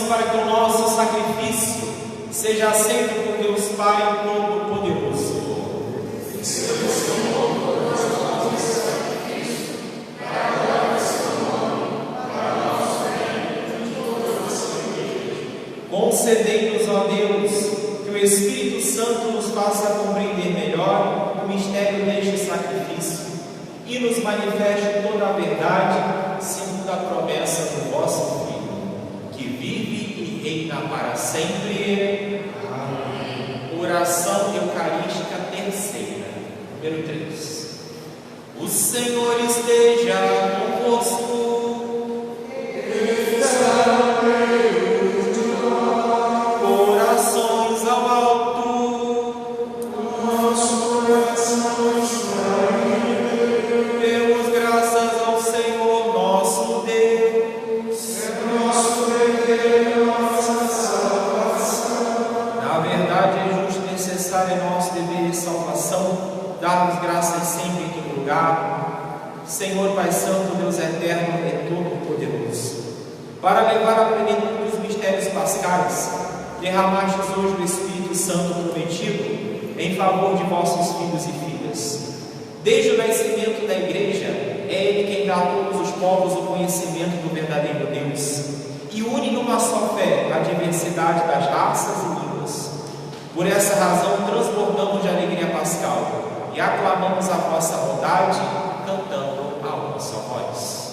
para que o nosso sacrifício seja aceito por Deus Pai Todo-Poderoso. Concedei-nos, ó Deus, que o Espírito Santo nos faça compreender melhor o mistério deste sacrifício e nos manifeste toda a verdade, segundo a promessa do vosso Filho, que vive e reina para sempre. Amém. Oração Eucarística terceira, número 3. O Senhor esteja convosco. Senhor Pai Santo, Deus eterno e todo-poderoso, para levar a plenitude dos mistérios pascais, derramastes hoje o Espírito Santo prometido em favor de vossos filhos e filhas. Desde o nascimento da Igreja, é Ele quem dá a todos os povos o conhecimento do verdadeiro Deus e une numa só fé a diversidade das raças e línguas. Por essa razão, transbordamos de alegria pascal e aclamamos a vossa bondade, cantando a uma só voz.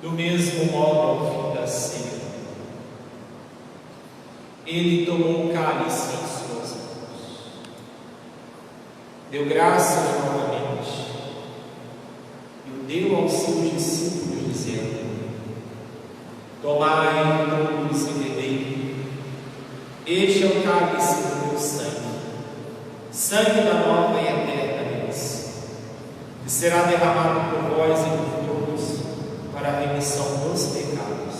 Do mesmo modo, ao fim da ceia, ele tomou um cálice em suas mãos, deu graças novamente e o deu aos seus discípulos, dizendo: tomai todos e bebei, este é o cálice do meu sangue, sangue da nova e eterna aliança, que será derramado por vós e por todos para a remissão dos pecados.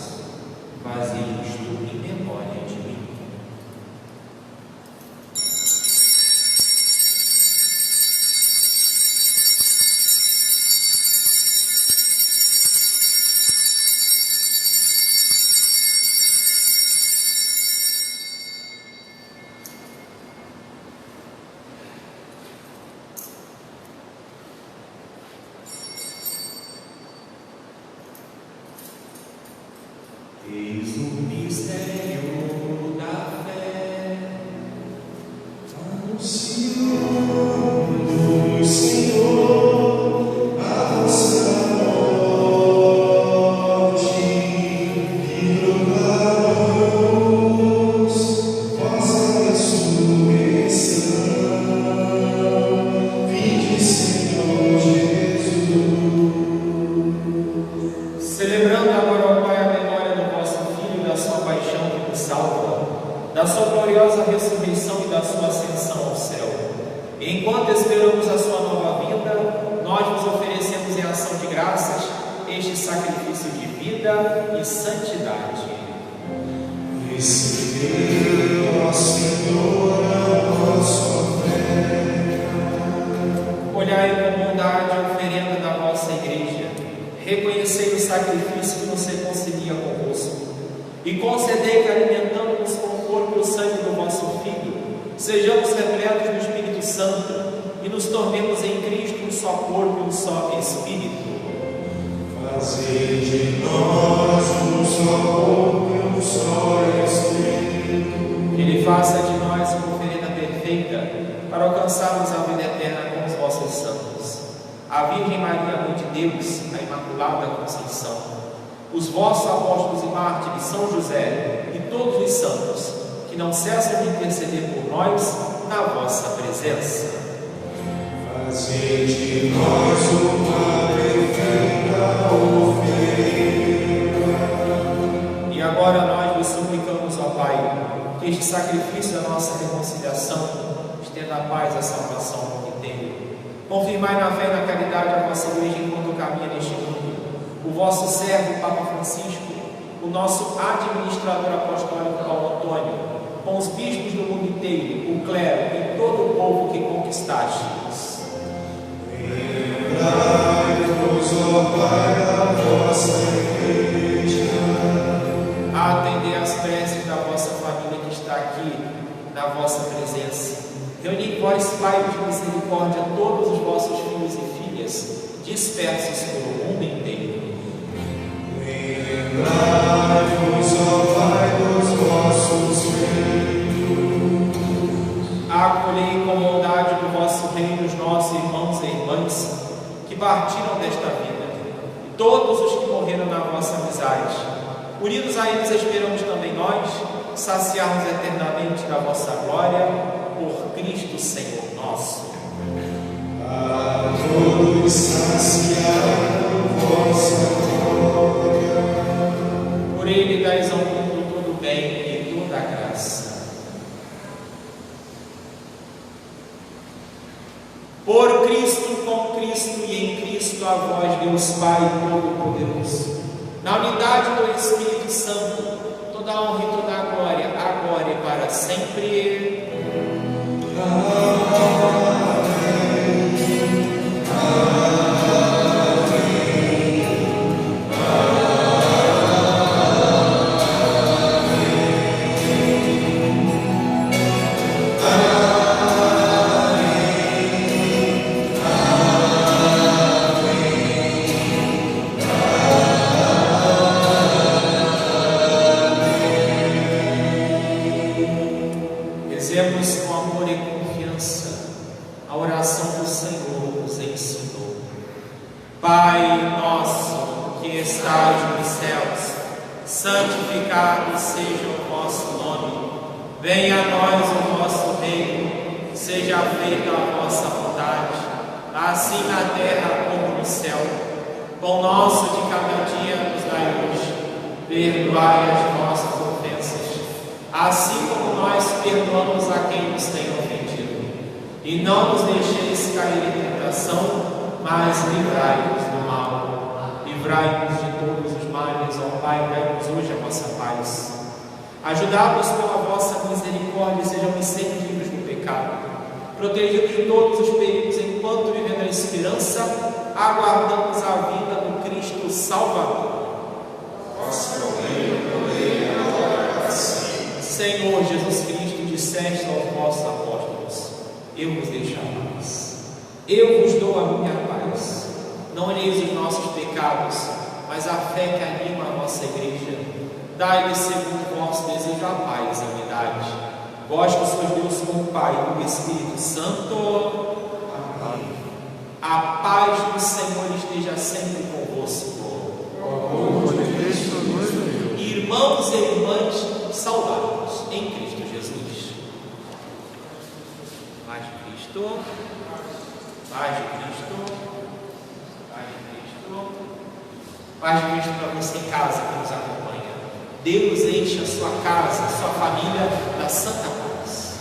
Fazei isto em memória de mim. Eis o mistério da fé, anunciamos, Senhor, a vossa morte, e proclamamos vossa ressurreição. Vinde, Senhor Jesus. Celebrando agora, ó Pai, a memória do vosso Filho, da sua paixão que nos salva, da sua gloriosa ressurreição e da sua ascensão ao céu. E enquanto esperamos a sua nova vinda, nós vos oferecemos em ação de graças este sacrifício de vida e santidade. Recebeu, ó Senhor, a vossa oferta. Olhai com bondade a oferenda da vossa igreja, reconhecei o sacrifício que nos reconcilia convosco, e concedei que, alimentando-nos com o corpo e o sangue do vosso Filho, sejamos repletos do Espírito Santo e nos tornemos em Cristo um só corpo e um só Espírito. Fazei de nós um só corpo e um só Espírito. Ele faça de nós uma oferenda perfeita para alcançarmos a vida eterna com os vossos santos. A Virgem Maria, Mãe de Deus, a Imaculada Conceição, os vossos apóstolos e mártires, São José e todos os santos, que não cessam de interceder por nós na vossa presença. Fazei de nós uma perfeita oferenda. E agora nós vos suplicamos, ó Pai, que este sacrifício da nossa reconciliação estenda a paz e a salvação ao mundo inteiro. Confirmai na fé e na caridade a vossa igreja enquanto caminha neste mundo. O vosso servo, Papa Francisco, o nosso administrador apostólico Paulo Antônio, com os bispos do mundo inteiro, o clero e todo o povo que conquistastes. Lembrai-vos, ó Pai, da vossa igreja. Atendei as preces da vossa família que está aqui, na vossa presença. Reuni em vós, Pai de misericórdia, todos os vossos filhos e filhas, dispersos pelo mundo inteiro. Lembrai-vos, ó Pai, dos vossos feitos. Acolhei com bondade do vosso reino os nossos irmãos e irmãs que partiram desta vida, e todos os que morreram na vossa amizade. Unidos a eles, esperamos também nós saciarmos eternamente da vossa glória, por Cristo Senhor nosso. A todos saciai vossa glória. Por ele dais ao mundo todo o bem e toda a graça. Por Cristo, com Cristo e em Cristo, a vós, Deus Pai Todo-Poderoso, na unidade do Espírito Santo, toda a honra e toda a glória, agora e para sempre. Rezemos com amor e confiança a oração que o Senhor nos ensinou. Pai nosso que estás no santificado seja o vosso nome. Venha a nós o vosso reino, seja feita a vossa vontade, assim na terra como no céu. Pão nosso de cada dia nos dai hoje, perdoai as nossas ofensas, assim como nós perdoamos a quem nos tem ofendido. E não nos deixeis cair em tentação, mas livrai-nos do mal. Livrai-nos de todos os males, ó Pai, dai-nos hoje a vossa paz. Ajudai-nos pela vossa misericórdia, sejamos sempre livres do pecado, protegidos de todos os perigos, enquanto vivendo a esperança, aguardamos a vinda do Cristo Salvador. Senhor Jesus Cristo, disseste aos vossos apóstolos: eu vos deixo a paz, eu vos dou a minha paz. Não olheis os nossos pecados, mas a fé que anima a nossa igreja. Dai-lhe, segundo o vosso desejo, a paz e a unidade. Vós que sois Deus como Pai e o Espírito Santo. Amém. A paz do Senhor esteja sempre convosco. Irmãos e irmãs, saudai-vos em Cristo Jesus. Paz de Cristo. Paz de Cristo. Paz de Cristo. Paz de Cristo para você em casa que nos acompanha. Deus enche a sua casa, a sua família da santa paz.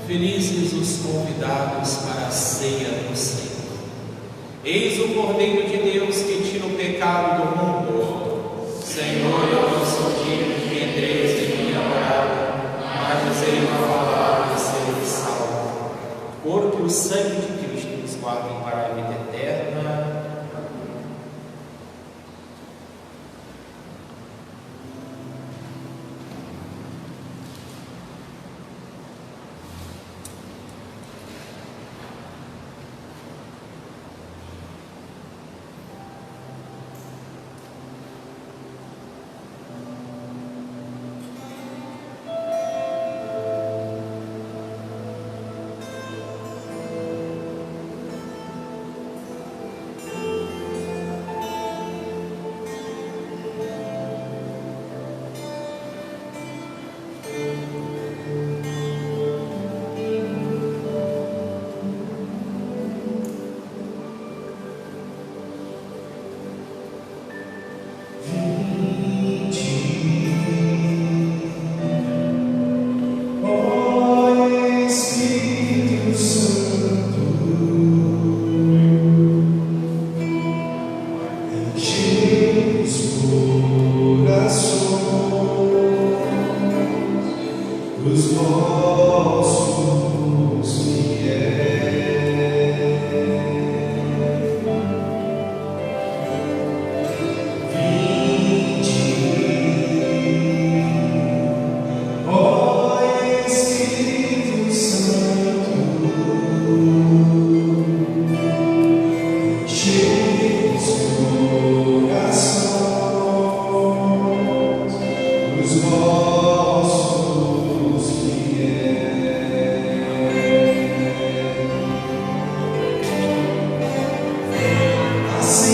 Felizes os convidados para a ceia do Senhor. Eis o Cordeiro de Deus que tira o pecado do mundo. Senhor, eu não sou digno de que entreis em minha morada, mas dizei uma palavra e serei salvo. O corpo e o sangue de Cristo nos guardem para a vida eterna. Assim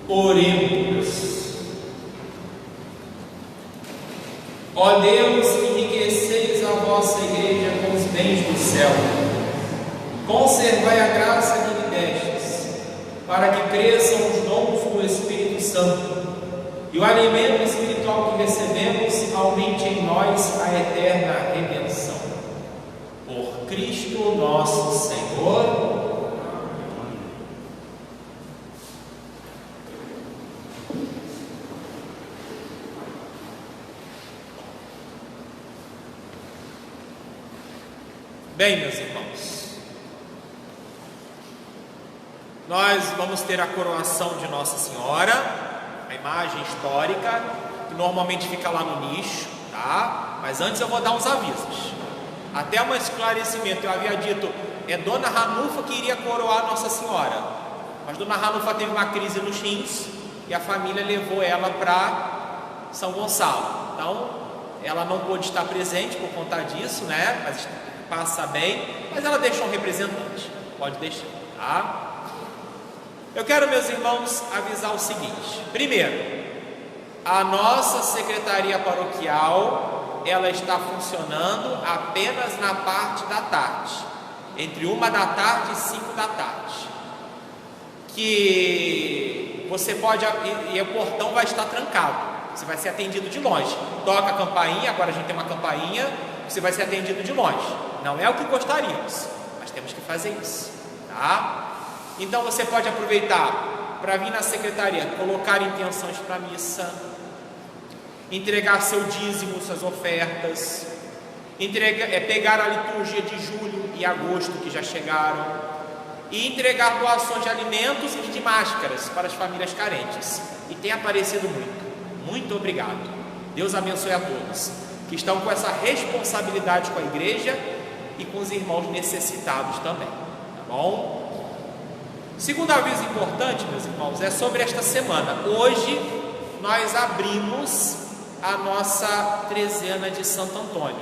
Oremos. Ó Deus, enriqueceis a vossa igreja com os bens do céu, conservai a graça que lhe destes, para que cresçam os dons do Espírito Santo, e o alimento espiritual que recebemos aumente em nós a eterna redenção. Por Cristo nosso Senhor. Bem, meus irmãos, nós vamos ter a coroação de Nossa Senhora, a imagem histórica, que normalmente fica lá no nicho, tá? Mas antes eu vou dar uns avisos. Até um esclarecimento, eu havia dito, é Dona Ranufa que iria coroar Nossa Senhora, mas Dona Ranufa teve uma crise nos rins e a família levou ela para São Gonçalo. Então, ela não pôde estar presente por conta disso, né? Mas passa bem, mas ela deixa um representante, pode deixar, tá? Eu quero, meus irmãos, avisar o seguinte: primeiro, a nossa secretaria paroquial, ela está funcionando apenas na parte da tarde, entre 1 da tarde e 5 da tarde, que você pode, e o portão vai estar trancado, você vai ser atendido de longe, toca a campainha, agora a gente tem uma campainha, você vai ser atendido de longe. Não é o que gostaríamos, mas temos que fazer isso, tá? Então você pode aproveitar para vir na secretaria, colocar intenções para a missa, entregar seu dízimo, suas ofertas, pegar a liturgia de julho e agosto que já chegaram, e entregar doações de alimentos e de máscaras para as famílias carentes. E tem aparecido muito. Muito obrigado. Deus abençoe a todos que estão com essa responsabilidade com a igreja e com os irmãos necessitados também, tá bom? Segundo aviso importante, meus irmãos, é sobre esta semana. Hoje nós abrimos a nossa trezena de Santo Antônio,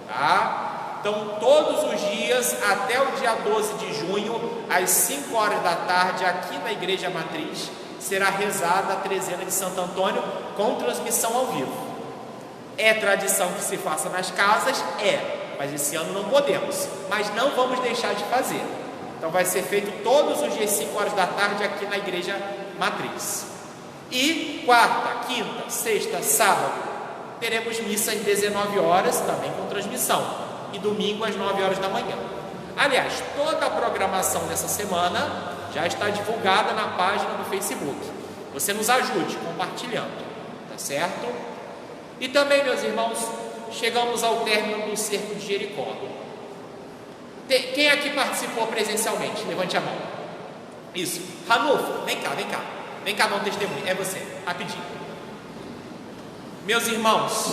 tá? Então todos os dias até o dia 12 de junho, às 5 horas da tarde, aqui na Igreja Matriz, será rezada a trezena de Santo Antônio com transmissão ao vivo. É tradição que se faça nas casas? Mas esse ano não podemos, mas não vamos deixar de fazer. Então vai ser feito todos os dias 5 horas da tarde aqui na Igreja Matriz. E quarta, quinta, sexta, sábado teremos missa às 19 horas, também com transmissão, e domingo às 9 horas da manhã. Aliás, toda a programação dessa semana já está divulgada na página do Facebook. Você nos ajude compartilhando, tá certo? E também, meus irmãos, chegamos ao término do cerco de Jericó. Quem aqui participou presencialmente? Levante a mão. Isso. Ranulfo, vem cá. Vem cá dar um testemunho. É você, rapidinho. Meus irmãos,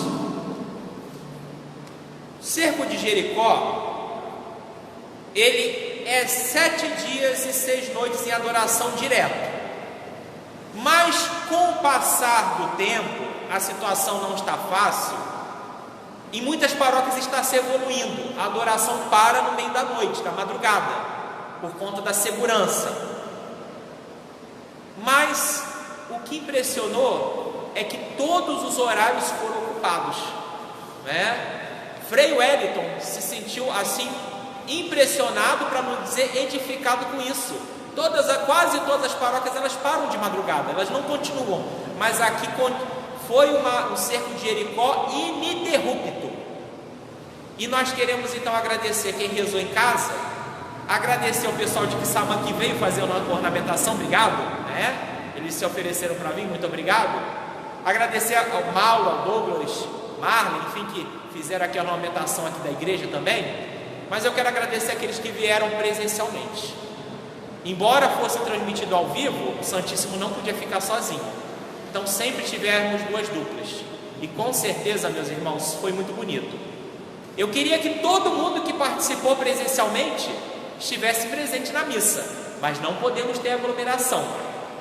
o cerco de Jericó, ele é 7 dias e 6 noites em adoração direta. Mas com o passar do tempo, a situação não está fácil. Em muitas paróquias está se evoluindo. A adoração para no meio da noite, da madrugada, por conta da segurança. Mas o que impressionou é que todos os horários foram ocupados, né? Frei Wellington se sentiu assim impressionado, para não dizer edificado com isso. Quase todas as paróquias elas param de madrugada, elas não continuam, mas aqui foi um cerco de Jericó ininterrupto. E nós queremos então agradecer quem rezou em casa, agradecer ao pessoal de Quissamã que veio fazer a ornamentação, obrigado, né? Eles se ofereceram para mim, muito obrigado. Agradecer ao Mauro, ao Douglas, Marlon, enfim, que fizeram aqui a ornamentação aqui da igreja também. Mas eu quero agradecer aqueles que vieram presencialmente. Embora fosse transmitido ao vivo, o Santíssimo não podia ficar sozinho. Então sempre tivemos 2 duplas. E com certeza, meus irmãos, foi muito bonito. Eu queria que todo mundo que participou presencialmente estivesse presente na missa, mas não podemos ter aglomeração.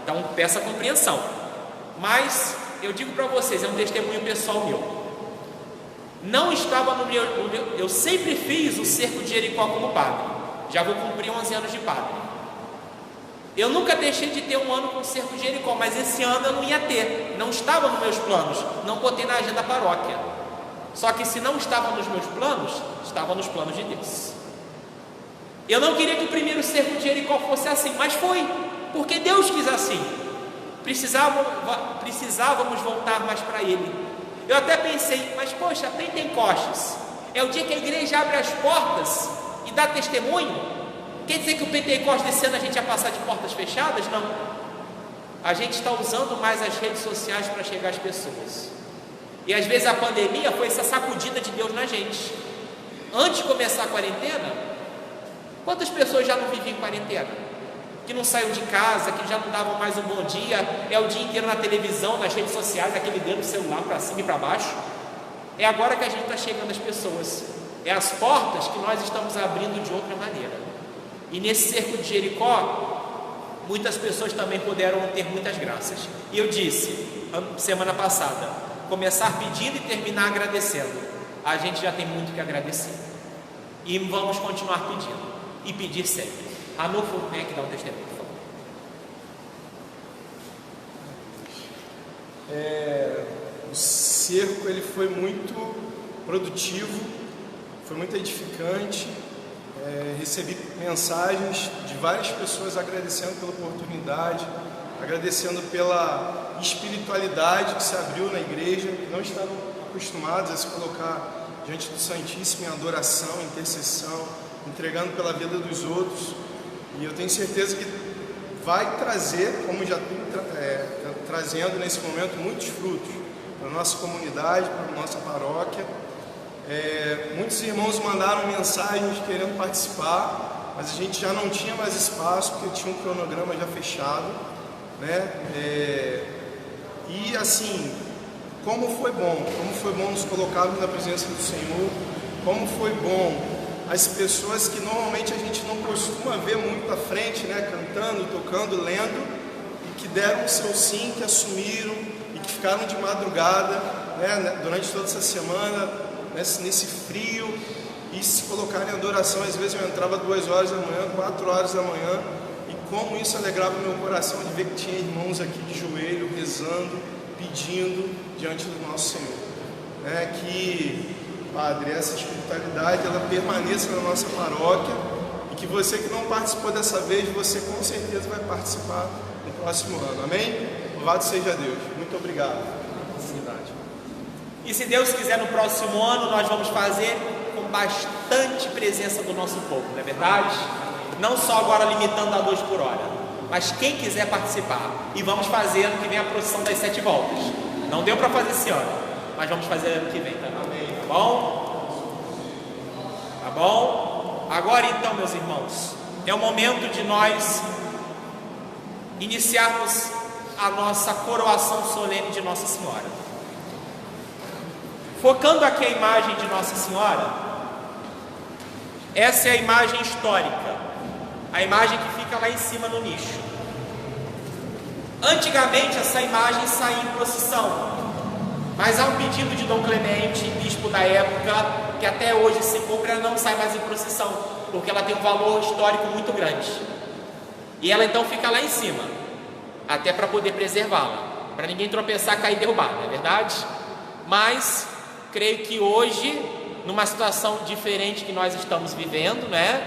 Então peço a compreensão. Mas eu digo para vocês, é um testemunho pessoal meu. Não estava no meu. Eu sempre fiz o cerco de Jericó como padre. Já vou cumprir 11 anos de padre. Eu nunca deixei de ter um ano com o cerco de Jericó, mas esse ano eu não ia ter. Não estava nos meus planos. Não botei na agenda da paróquia. Só que se não estava nos meus planos, estava nos planos de Deus. Eu não queria que o primeiro cerco de Jericó fosse assim, mas foi, porque Deus quis assim. Precisávamos voltar mais para Ele. Eu até pensei, mas poxa, Pentecostes é o dia que a igreja abre as portas e dá testemunho? Quer dizer que o Pentecostes desse ano a gente ia passar de portas fechadas? Não. A gente está usando mais as redes sociais para chegar às pessoas. E às vezes a pandemia foi essa sacudida de Deus na gente. Antes de começar a quarentena, quantas pessoas já não viviam em quarentena? Que não saíam de casa, que já não davam mais um bom dia, é o dia inteiro na televisão, nas redes sociais, aquele dedo do celular para cima e para baixo. É agora que a gente está chegando às pessoas. É as portas que nós estamos abrindo de outra maneira. E nesse cerco de Jericó, muitas pessoas também puderam ter muitas graças. E eu disse, semana passada, começar pedindo e terminar agradecendo. A gente já tem muito que agradecer. E vamos continuar pedindo. E pedir sempre. Ranulfo, vem aqui dar um testemunho, por favor. O cerco ele foi muito produtivo, foi muito edificante. Recebi mensagens de várias pessoas agradecendo pela oportunidade, agradecendo pela espiritualidade que se abriu na igreja, que não estavam acostumados a se colocar diante do Santíssimo em adoração, intercessão, entregando pela vida dos outros. E eu tenho certeza que vai trazer, como já está trazendo nesse momento, muitos frutos para a nossa comunidade, para a nossa paróquia. Muitos irmãos mandaram mensagens querendo participar, mas a gente já não tinha mais espaço, porque tinha um cronograma já fechado, né? E assim, como foi bom nos colocarmos na presença do Senhor, como foi bom as pessoas que normalmente a gente não costuma ver muito à frente, né, cantando, tocando, lendo, e que deram o seu sim, que assumiram e que ficaram de madrugada, né, durante toda essa semana, nesse frio, e se colocarem em adoração. Às vezes eu entrava 2 horas da manhã, 4 horas da manhã, e como isso alegrava meu coração de ver que tinha irmãos aqui de joelho, rezando, pedindo diante do nosso Senhor, né, que Padre, essa espiritualidade ela permaneça na nossa paróquia, e que você que não participou dessa vez, você com certeza vai participar no próximo ano, amém? Louvado seja Deus, muito obrigado. E se Deus quiser, no próximo ano nós vamos fazer com bastante presença do nosso povo, não é verdade? Não só agora limitando a 2 por hora, mas quem quiser participar. E vamos fazer ano que vem a procissão das 7 voltas. Não deu para fazer esse ano, mas vamos fazer ano que vem, tá? Amém. Tá bom? Tá bom? Agora então, meus irmãos, é o momento de nós iniciarmos a nossa coroação solene de Nossa Senhora. Focando aqui a imagem de Nossa Senhora, essa é a imagem histórica, a imagem que fica lá em cima no nicho. Antigamente essa imagem saía em procissão, mas há um pedido de Dom Clemente, bispo da época, que até hoje se cumpre, ela não sai mais em procissão, porque ela tem um valor histórico muito grande. E ela então fica lá em cima, até para poder preservá-la, para ninguém tropeçar, cair e derrubar, não é verdade? Mas creio que hoje, numa situação diferente que nós estamos vivendo, né,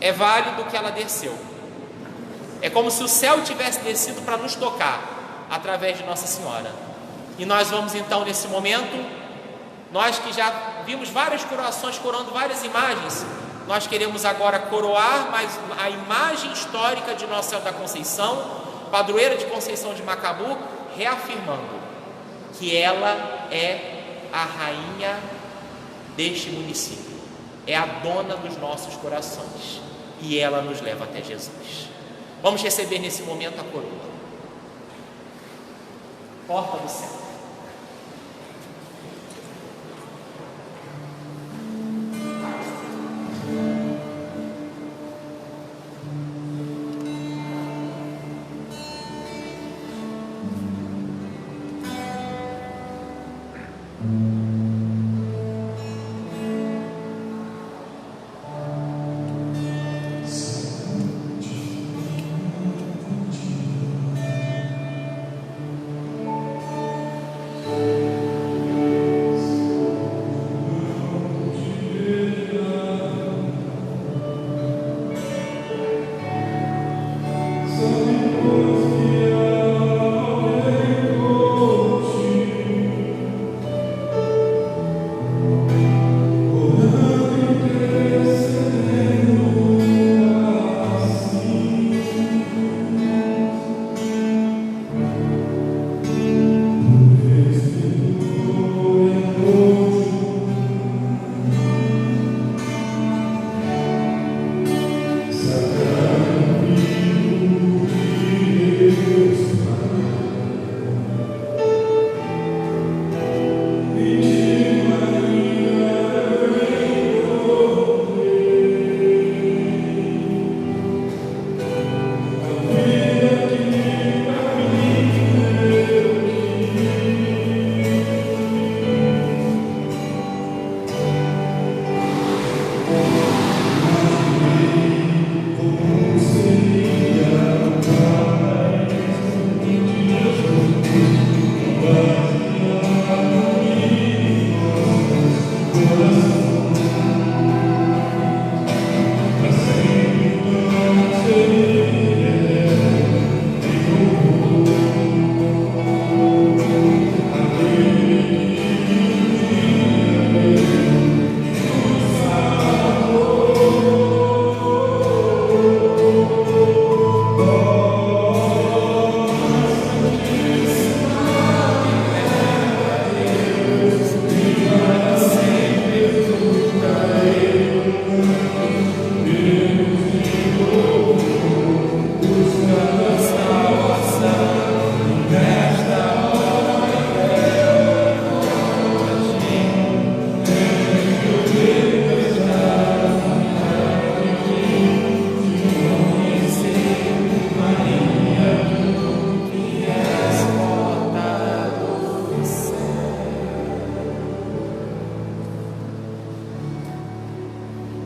é válido que ela desceu. É como se o céu tivesse descido para nos tocar através de Nossa Senhora. E nós vamos então nesse momento, nós que já vimos várias coroações, coroando várias imagens, nós queremos agora coroar mais a imagem histórica de Nossa Senhora da Conceição, padroeira de Conceição de Macabu, reafirmando que ela é a rainha deste município, é a dona dos nossos corações, e ela nos leva até Jesus. Vamos receber nesse momento a coroa. Porta do céu.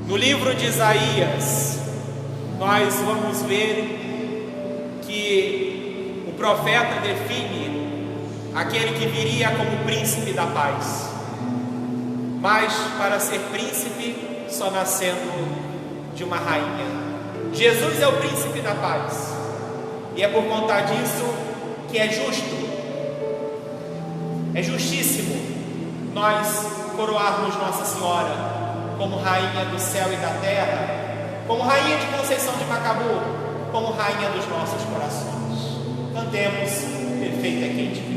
No livro de Isaías, nós vamos ver que o profeta define aquele que viria como príncipe da paz, mas para ser príncipe só nascendo de uma rainha. Jesus é o príncipe da paz, e é por conta disso que é justo, é justíssimo nós coroarmos Nossa Senhora como rainha do céu e da terra, como rainha de Conceição de Macabu, como rainha dos nossos corações. Cantemos Perfeita é quem te vê.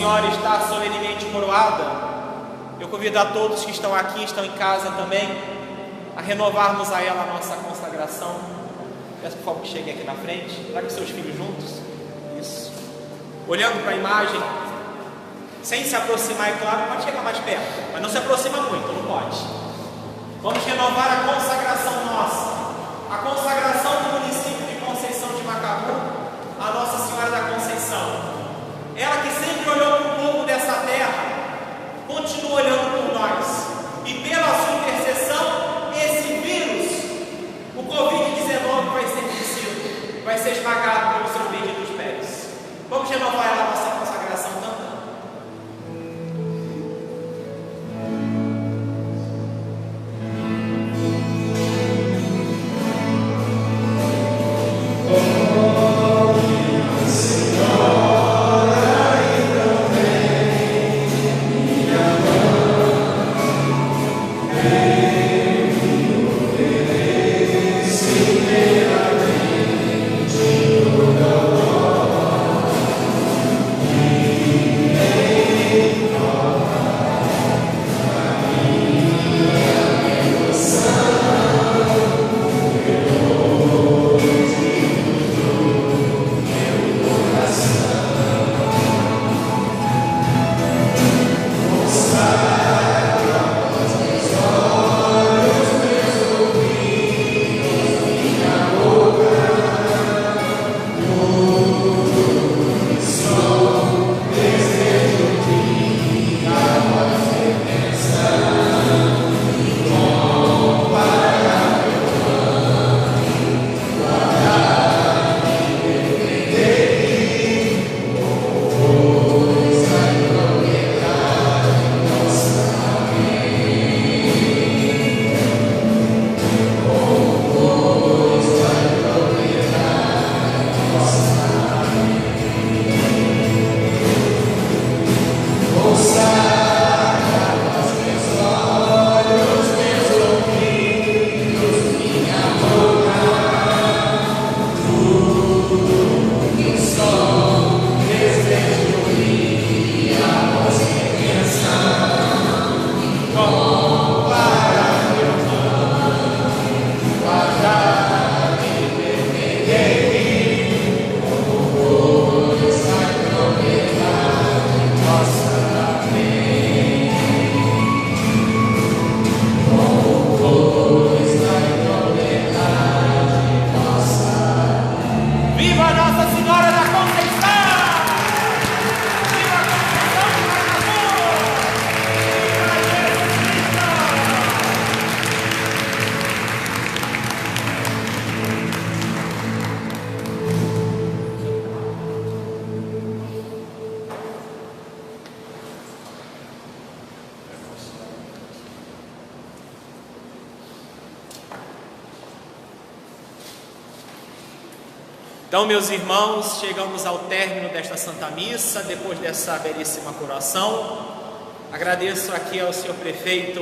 Senhora está solenemente coroada, eu convido a todos que estão aqui, estão em casa também, a renovarmos a ela a nossa consagração. Peço por favor que cheguem aqui na frente, traga seus filhos juntos. Isso. Olhando para a imagem, sem se aproximar, é claro, pode chegar mais perto, mas não se aproxima muito, não pode. Vamos renovar a consagração nossa, a consagração do município de Conceição de Macabu, a Nossa Senhora da Conceição. Ela que sempre olhou para o povo dessa terra, continua olhando por nós. E pela sua intercessão, esse vírus, o Covid-19, vai ser vencido, vai ser esmagado pelos seus benditos pés. Vamos renovar a nossa consagração também. Então, meus irmãos, chegamos ao término desta Santa Missa, depois dessa belíssima coroação. Agradeço aqui ao senhor prefeito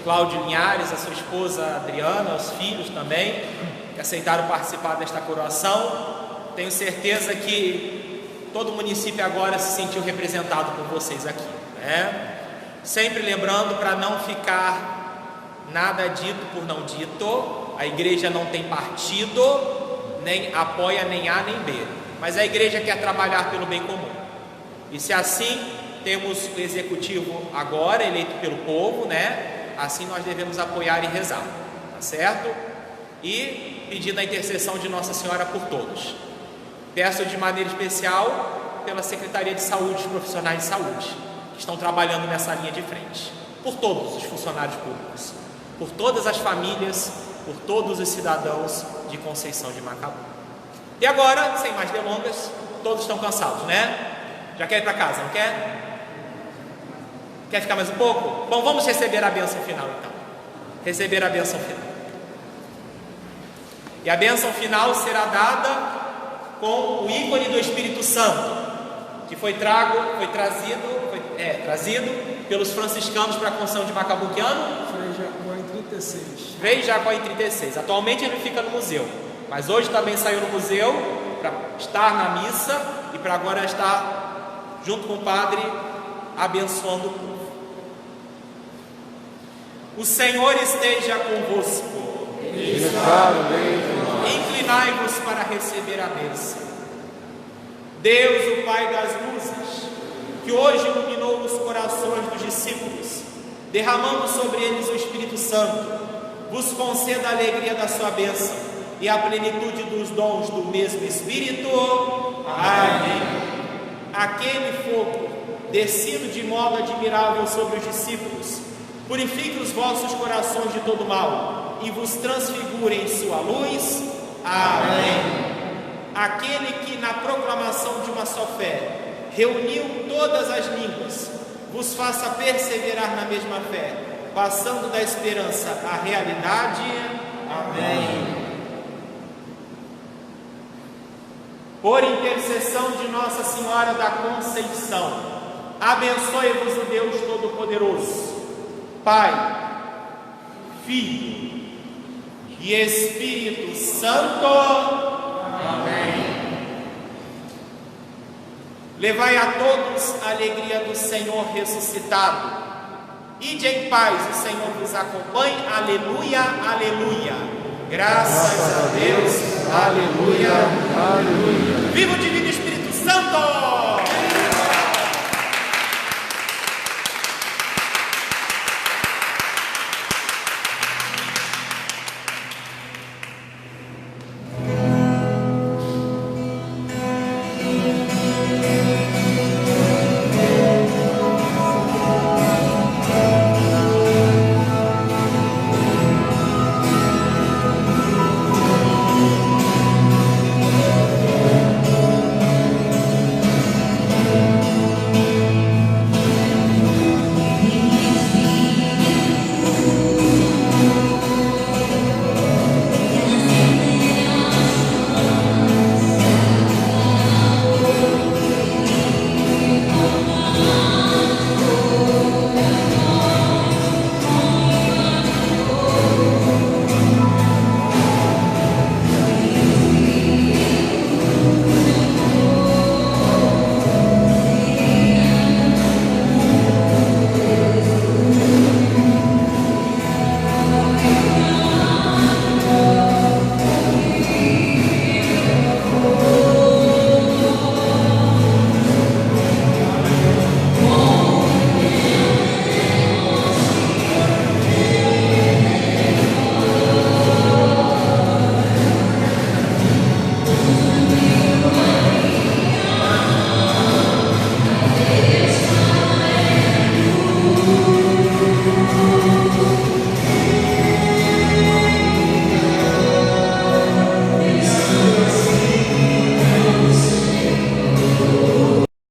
Cláudio Linhares, a sua esposa Adriana, aos filhos também, que aceitaram participar desta coroação. Tenho certeza que todo o município agora se sentiu representado por vocês aqui, né? Sempre lembrando para não ficar nada dito por não dito. A igreja não tem partido, nem apoia nem A nem B, mas a igreja quer trabalhar pelo bem comum. E se assim temos o executivo agora eleito pelo povo, né? Assim nós devemos apoiar e rezar, tá certo? E pedindo a intercessão de Nossa Senhora por todos. Peço de maneira especial pela Secretaria de Saúde, os profissionais de saúde que estão trabalhando nessa linha de frente, por todos os funcionários públicos, por todas as famílias, por todos os cidadãos de Conceição de Macabu. E agora, sem mais delongas, todos estão cansados, né? Já quer ir para casa, não quer? Quer ficar mais um pouco? Bom, vamos receber a bênção final então. Receber a bênção final. E a bênção final será dada com o ícone do Espírito Santo, que foi trazido pelos franciscanos para a Conceição de Macabu. Que ano? Frei Jacó em 36. Atualmente ele fica no museu, mas hoje também saiu no museu para estar na missa e para agora estar junto com o Padre, abençoando o povo. O Senhor esteja convosco. Inclinai-vos para receber a bênção. Deus, o Pai das luzes, que hoje iluminou os corações dos discípulos, derramando sobre eles o Espírito Santo, vos conceda a alegria da sua bênção e a plenitude dos dons do mesmo Espírito. Amém. Aquele fogo, descido de modo admirável sobre os discípulos, purifique os vossos corações de todo mal e vos transfigure em sua luz. Amém. Aquele que na proclamação de uma só fé reuniu todas as línguas, vos faça perseverar na mesma fé, passando da esperança à realidade. Amém. Por intercessão de Nossa Senhora da Conceição, abençoe-vos o Deus Todo-Poderoso, Pai, Filho e Espírito Santo. Amém. Levai a todos a alegria do Senhor ressuscitado. Ide em paz, o Senhor vos acompanhe. Aleluia, aleluia. Graças a Deus. Aleluia, aleluia. Viva o divino